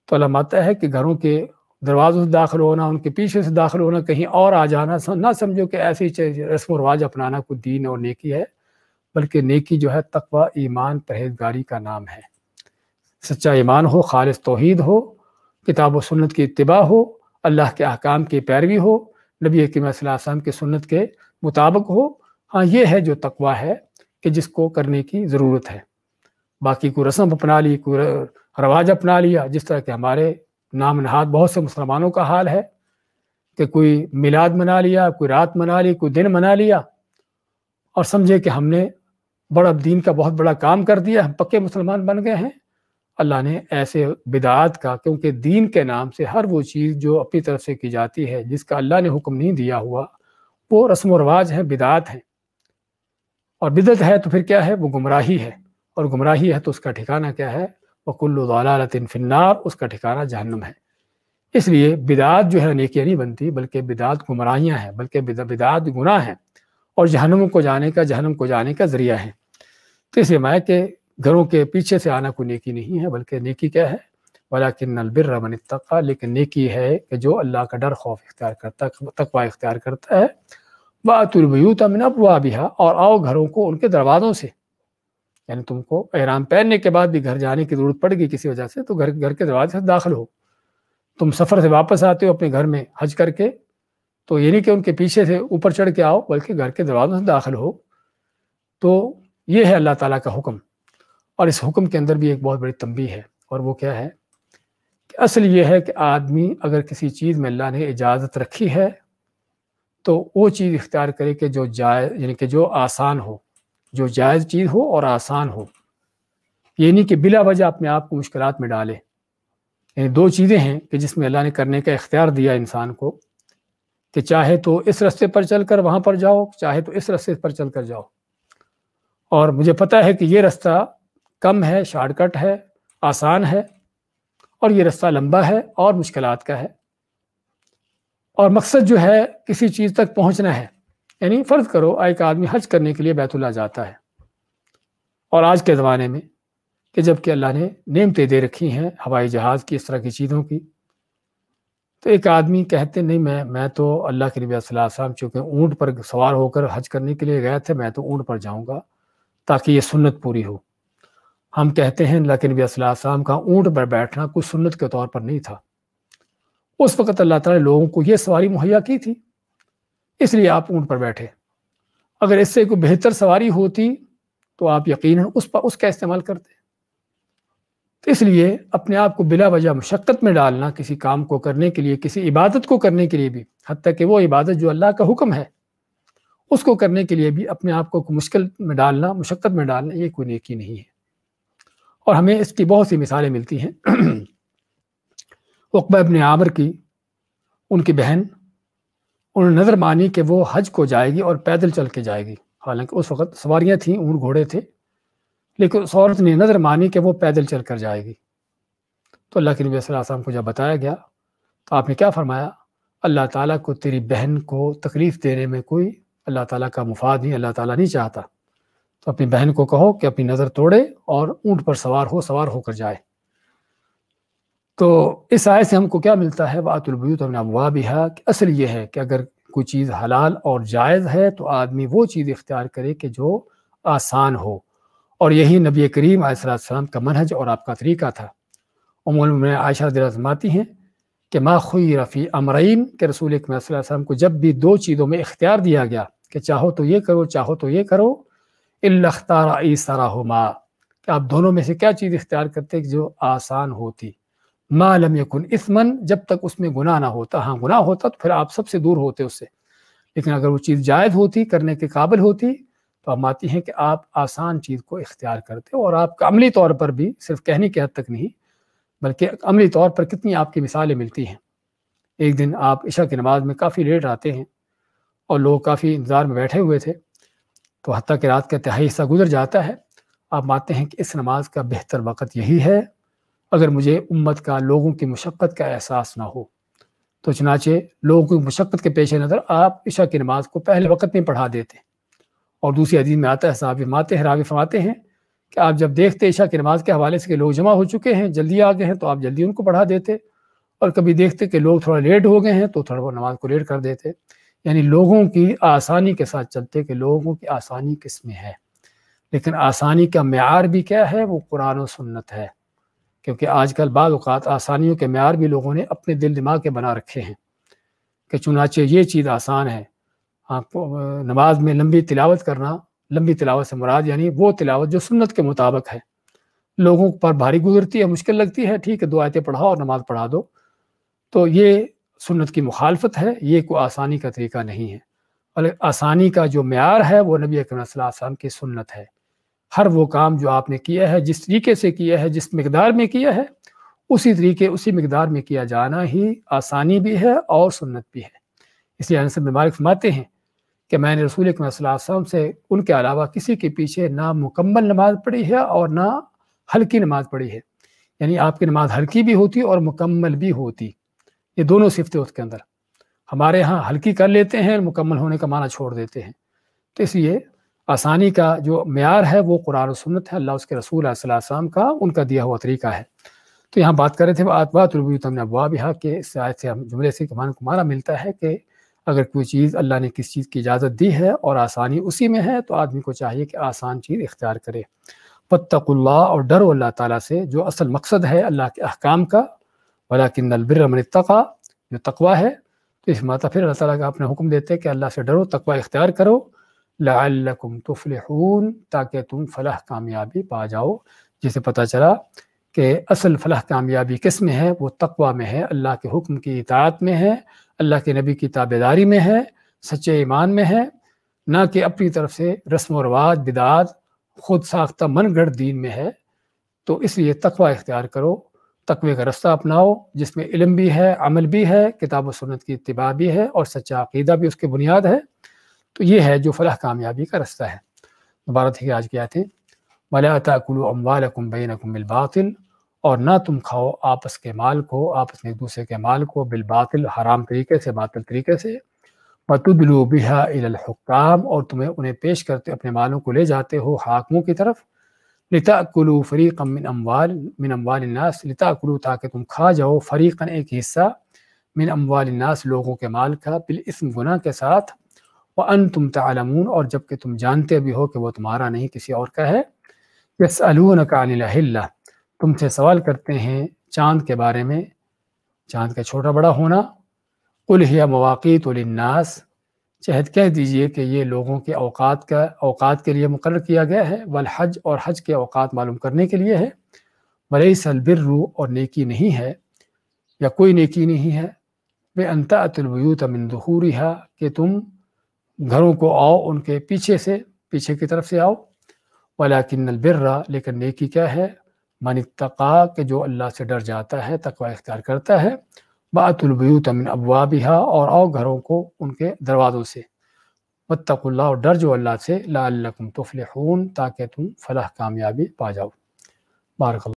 تو اللہ مانتا ہے کہ گھروں کے دروازوں سے داخل ہونا، ان کے پیچھے سے داخل ہونا، کہیں اور آ جانا، نہ سمجھو کہ ایسی رسم و رواج اپنانا کوئی دین اور نیکی ہے، بلکہ نیکی جو ہے تقوی، ایمان، پرہیزگاری کا نام ہے۔ سچا ایمان ہو، خالص توحید ہو، کتاب و سنت کی اتباع ہو، اللہ کے احکام کی پیروی ہو، نبی کریم صلی اللہ علیہ وسلم کی سنت کے مطابق ہو۔ ہاں، یہ ہے جو تقوی ہے کہ جس کو کرنے کی ضرورت ہے۔ باقی کوئی رسم اپنا لی، کوئی رواج اپنا لیا، جس طرح کہ ہمارے نام نہاد بہت سے مسلمانوں کا حال ہے کہ کوئی میلاد منا لیا، کوئی رات منا لی، کوئی دن منا لیا اور سمجھے کہ ہم نے بڑا دین کا بہت بڑا کام کر دیا، ہم پکے مسلمان بن گئے ہیں۔ اللہ نے ایسے بدعات کا، کیونکہ دین کے نام سے ہر وہ چیز جو اپنی طرف سے کی جاتی ہے جس کا اللہ نے حکم نہیں دیا ہوا، وہ رسم و رواج ہیں، بدعات ہیں۔ اور بدعت ہے تو پھر کیا ہے؟ وہ گمراہی ہے، اور گمراہی ہے تو اس کا ٹھکانہ کیا ہے؟ وَكُلُّ ضَلَالَةٍ فِي النَّارِ، اس کا ٹھکانہ جہنم ہے۔ اس لیے بدعات جو ہے نیکیاں نہیں بنتی، بلکہ بدعات گمراہیاں ہیں، بلکہ بدعات گناہ ہیں اور جہنم کو جانے کا ذریعہ ہے۔ تو اس لیے میں کہ گھروں کے پیچھے سے آنا کوئی نیکی نہیں ہے، بلکہ نیکی کیا ہے؟ وَلَكِنَّ الْبِرَّ مَنِ اتَّقَىٰ، لیکن نیکی ہے کہ جو اللہ کا ڈر خوف اختیار کرتا ہے، تقوی اختیار کرتا ہے۔ وَأْتُوا الْبُيُوتَ مِنْ أَبْوَابِهَا، اور آؤ گھروں کو ان کے دروازوں سے، یعنی تم کو احرام پہننے کے بعد بھی گھر جانے کی ضرورت پڑ گئی کسی وجہ سے، تو گھر کے دروازے سے داخل ہو۔ تم سفر سے واپس آتے ہو اپنے گھر میں حج کر کے، تو یہ نہیں کہ ان کے پیچھے سے اوپر چڑھ کے آؤ، بلکہ گھر کے دروازوں سے داخل ہو۔ تو یہ ہے اللہ تعالیٰ کا حکم، اور اس حکم کے اندر بھی ایک بہت بڑی تنبیہ ہے، اور وہ کیا ہے کہ اصل یہ ہے کہ آدمی اگر کسی چیز میں اللہ نے اجازت رکھی ہے تو وہ چیز اختیار کرے کہ جو جائز، یعنی کہ جو آسان ہو، جو جائز چیز ہو اور آسان ہو، یہ نہیں کہ بلا وجہ اپنے آپ کو مشکلات میں ڈالے۔ یعنی دو چیزیں ہیں کہ جس میں اللہ نے کرنے کا اختیار دیا انسان کو، کہ چاہے تو اس راستے پر چل کر وہاں پر جاؤ، چاہے تو اس راستے پر چل کر جاؤ، اور مجھے پتہ ہے کہ یہ راستہ کم ہے، شارٹ کٹ ہے، آسان ہے، اور یہ راستہ لمبا ہے اور مشکلات کا ہے، اور مقصد جو ہے کسی چیز تک پہنچنا ہے۔ یعنی فرض کرو ایک آدمی حج کرنے کے لیے بیت اللہ جاتا ہے، اور آج کے زمانے میں کہ جب کہ اللہ نے نعمتیں دے رکھی ہیں ہوائی جہاز کی، اس طرح کی چیزوں کی، تو ایک آدمی کہتے نہیں میں تو اللہ کے نبی صلی اللہ علیہ وسلم چونکہ اونٹ پر سوار ہو کر حج کرنے کے لیے گئے تھے، میں تو اونٹ پر جاؤں گا تاکہ یہ سنت پوری ہو۔ ہم کہتے ہیں اللہ کے نبی صلی اللہ علیہ وسلم کا اونٹ پر بیٹھنا کوئی سنت کے طور پر نہیں تھا، اس وقت اللہ تعالیٰ نے لوگوں کو یہ سواری مہیا کی تھی، اس لیے آپ اونٹ پر بیٹھے۔ اگر اس سے کوئی بہتر سواری ہوتی تو آپ یقیناً اس کا استعمال کرتے۔ تو اس لیے اپنے آپ کو بلا وجہ مشقت میں ڈالنا کسی کام کو کرنے کے لیے، کسی عبادت کو کرنے کے لیے بھی، حتیٰ کہ وہ عبادت جو اللہ کا حکم ہے اس کو کرنے کے لیے بھی اپنے آپ کو مشکل میں ڈالنا، مشقت میں ڈالنا، یہ کوئی نیکی نہیں ہے۔ اور ہمیں اس کی بہت سی مثالیں ملتی ہیں۔ عقبہ ابن عامر کی، ان کی بہن، انہوں نے نظر مانی کہ وہ حج کو جائے گی اور پیدل چل کے جائے گی، حالانکہ اس وقت سواریاں تھیں، اونٹ گھوڑے تھے، لیکن اس عورت نے نظر مانی کہ وہ پیدل چل کر جائے گی۔ تو اللہ کے نبی صلی اللہ علیہ وسلم کو جب بتایا گیا تو آپ نے کیا فرمایا؟ اللہ تعالیٰ کو تیری بہن کو تکلیف دینے میں کوئی اللہ تعالیٰ کا مفاد نہیں، اللہ تعالیٰ نہیں چاہتا، تو اپنی بہن کو کہو کہ اپنی نظر توڑے اور اونٹ پر سوار ہو کر جائے۔ تو اس آیت سے ہم کو کیا ملتا ہے؟ وَأْتُوا الْبُيُوتَ مِنْ أَبْوَابِهَا، کہ اصل یہ ہے کہ اگر کوئی چیز حلال اور جائز ہے تو آدمی وہ چیز اختیار کرے کہ جو آسان ہو، اور یہی نبی کریم علیہ السلام کا منہج اور آپ کا طریقہ تھا۔ ام المؤمنین عائشہ رضی اللہ عنہا فرماتی ہیں کہ ما خیر فی امرین، کہ رسول اکرم صلی اللہ علیہ وسلم کو جب بھی دو چیزوں میں اختیار دیا گیا کہ چاہو تو یہ کرو، چاہو تو یہ کرو، الا اختار ایسرہما، کہ آپ دونوں میں سے کیا چیز اختیار کرتے کہ جو آسان ہوتی، ما لم یکن اثما، جب تک اس میں گناہ نہ ہوتا۔ ہاں گناہ ہوتا تو پھر آپ سب سے دور ہوتے اس سے، لیکن اگر وہ چیز جائز ہوتی، کرنے کے قابل ہوتی، تو ہم آتی ہیں کہ آپ آسان چیز کو اختیار کرتے ہو، اور آپ کا عملی طور پر بھی، صرف کہنے کی حد تک نہیں بلکہ عملی طور پر کتنی آپ کی مثالیں ملتی ہیں۔ ایک دن آپ عشاء کی نماز میں کافی لیٹ آتے ہیں اور لوگ کافی انتظار میں بیٹھے ہوئے تھے، تو حتیٰ کہ رات کا تہائی حصہ گزر جاتا ہے، آپ مانتے ہیں کہ اس نماز کا بہتر وقت یہی ہے اگر مجھے امت کا، لوگوں کی مشقت کا احساس نہ ہو، تو چنانچہ لوگوں کی مشقت کے پیش نظر آپ عشاء کی نماز کو پہلے وقت میں پڑھا دیتے۔ اور دوسری حدیث میں آتا ہے، راوی فرماتے ہیں کہ آپ جب دیکھتے عشاء کی نماز کے حوالے سے کہ لوگ جمع ہو چکے ہیں، جلدی آ گئے ہیں، تو آپ جلدی ان کو پڑھا دیتے، اور کبھی دیکھتے کہ لوگ تھوڑا لیٹ ہو گئے ہیں تو تھوڑا نماز کو لیٹ کر دیتے۔ یعنی لوگوں کی آسانی کے ساتھ چلتے، کہ لوگوں کی آسانی کس میں ہے، لیکن آسانی کا معیار بھی کیا ہے؟ وہ قرآن و سنت ہے، کیونکہ آج کل بعض اوقات آسانیوں کے معیار بھی لوگوں نے اپنے دل دماغ کے بنا رکھے ہیں کہ چنانچہ یہ چیز آسان ہے۔ آپ کو نماز میں لمبی تلاوت کرنا، لمبی تلاوت سے مراد یعنی وہ تلاوت جو سنت کے مطابق ہے، لوگوں پر بھاری گزرتی ہے، مشکل لگتی ہے، ٹھیک ہے 2 آیتیں پڑھاؤ اور نماز پڑھا دو، تو یہ سنت کی مخالفت ہے، یہ کوئی آسانی کا طریقہ نہیں ہے، بلکہ آسانی کا جو معیار ہے وہ نبی اکرم صلی اللہ علیہ وسلم کی سنت ہے۔ ہر وہ کام جو آپ نے کیا ہے، جس طریقے سے کیا ہے، جس مقدار میں کیا ہے، اسی طریقے اسی مقدار میں کیا جانا ہی آسانی بھی ہے اور سنت بھی ہے۔ اس لیے انس بن مالک فرماتے ہیں کہ میں نے رسول اکرم صلی اللہ علیہ وسلم سے ان کے علاوہ کسی کے پیچھے نہ مکمل نماز پڑھی ہے اور نہ ہلکی نماز پڑھی ہے، یعنی آپ کی نماز ہلکی بھی ہوتی اور مکمل بھی ہوتی، یہ دونوں صفتیں اس کے اندر۔ ہمارے ہاں ہلکی کر لیتے ہیں، مکمل ہونے کا معنی چھوڑ دیتے ہیں۔ تو اس لیے آسانی کا جو معیار ہے وہ قرآن و سنت ہے، اللہ اس کے رسول صلی اللہ علیہ وسلم کا ان کا دیا ہوا طریقہ ہے۔ تو یہاں بات کر رہے تھے بات البیوت من ابوابها کہ اس آیت سے ہم جملے سے ہمارا ملتا ہے کہ اگر کوئی چیز اللہ نے کس چیز کی اجازت دی ہے اور آسانی اسی میں ہے تو آدمی کو چاہیے کہ آسان چیز اختیار کرے۔ فاتقوا اللہ، اور ڈرو اللہ تعالیٰ سے، جو اصل مقصد ہے اللہ کے احکام کا، ولکن البر من اتقى، جو تقوی ہے۔ تو اس ماتا پھر اللہ تعالیٰ کا اپنے حکم دیتے کہ اللہ سے ڈرو، تقوی اختیار کرو، لعلکم تفلحون، تاکہ تم فلاح کامیابی پا جاؤ۔ جسے پتہ چلا کہ اصل فلاح کامیابی کس میں ہے، وہ تقوی میں ہے، اللہ کے حکم کی اطاعت میں ہے، اللہ کے نبی کی تابعداری میں ہے، سچے ایمان میں ہے، نہ کہ اپنی طرف سے رسم و رواج، بدعات، خود ساختہ من گھڑت دین میں ہے۔ تو اس لیے تقوی اختیار کرو، تقوی کا رستہ اپناؤ جس میں علم بھی ہے، عمل بھی ہے، کتاب و سنت کی اتباع بھی ہے اور سچا عقیدہ بھی اس کی بنیاد ہے۔ تو یہ ہے جو فلاح کامیابی کا رستہ ہے۔ مبارک ہے آج کی آیتیں، وَلَا تَأْكُلُوا أَمْوَالَكُمْ بَيْنَكُمْ بِالْبَاطِلِ، اور نہ تم کھاؤ آپس کے مال کو، آپس میں ایک دوسرے کے مال کو، بالباطل، حرام طریقے سے، باطل طریقے سے، وَتُدْلُوا بِهَا إِلَى الْحُكَّامِ، اور تمہیں انہیں پیش کرتے اپنے مالوں کو لے جاتے ہو حاکموں کی طرف، لِتَأْكُلُوا فَرِيقًا مِّنْ أَمْوَالِ النَّاسِ، لِتَأْكُلُوا تاکہ تم کھا جاؤ، فریقاً ایک حصہ، من اموال الناس لوگوں کے مال کا، بالاسم گناہ کے ساتھ، وَأَنْتُمْ تَعْلَمُونَ اور جبکہ تم جانتے بھی ہو کہ وہ تمہارا نہیں کسی اور کا ہے۔ يَسْأَلُونَكَ عَنِ الْأَهِلَّةِ، تم سے سوال کرتے ہیں چاند کے بارے میں، چاند کا چھوٹا بڑا ہونا، قُلْ هِيَ مَوَاقِيتُ لِلنَّاسِ، کہہ دیجئے کہ یہ لوگوں کے اوقات کے لیے مقرر کیا گیا ہے، والحج، اور حج کے اوقات معلوم کرنے کے لیے ہے، وَلَيْسَ الْبِرُّ اور نیکی نہیں ہے یا کوئی نیکی نہیں ہے، بِأَن تَأْتُوا الْبُيُوتَ مِن ظُهُورِهَا کہ تم گھروں کو آؤ ان کے پیچھے سے، پیچھے کی طرف سے آؤ، وَلَكِنَّ الْبِرَّ لیکن نیکی کیا ہے، من اتقى کہ جو اللہ سے ڈر جاتا ہے، تقوی اختیار کرتا ہے، وَأْتُوا الْبُيُوتَ مِنْ أَبْوَابِهَا اور آؤ گھروں کو ان کے دروازوں سے، وَاتَّقُوا اللَّهَ اور ڈر جو اللہ سے، لَعَلَّكُمْ تُفْلِحُونَ تاکہ تم فلاح کامیابی پا جاؤ۔ بارک اللہ۔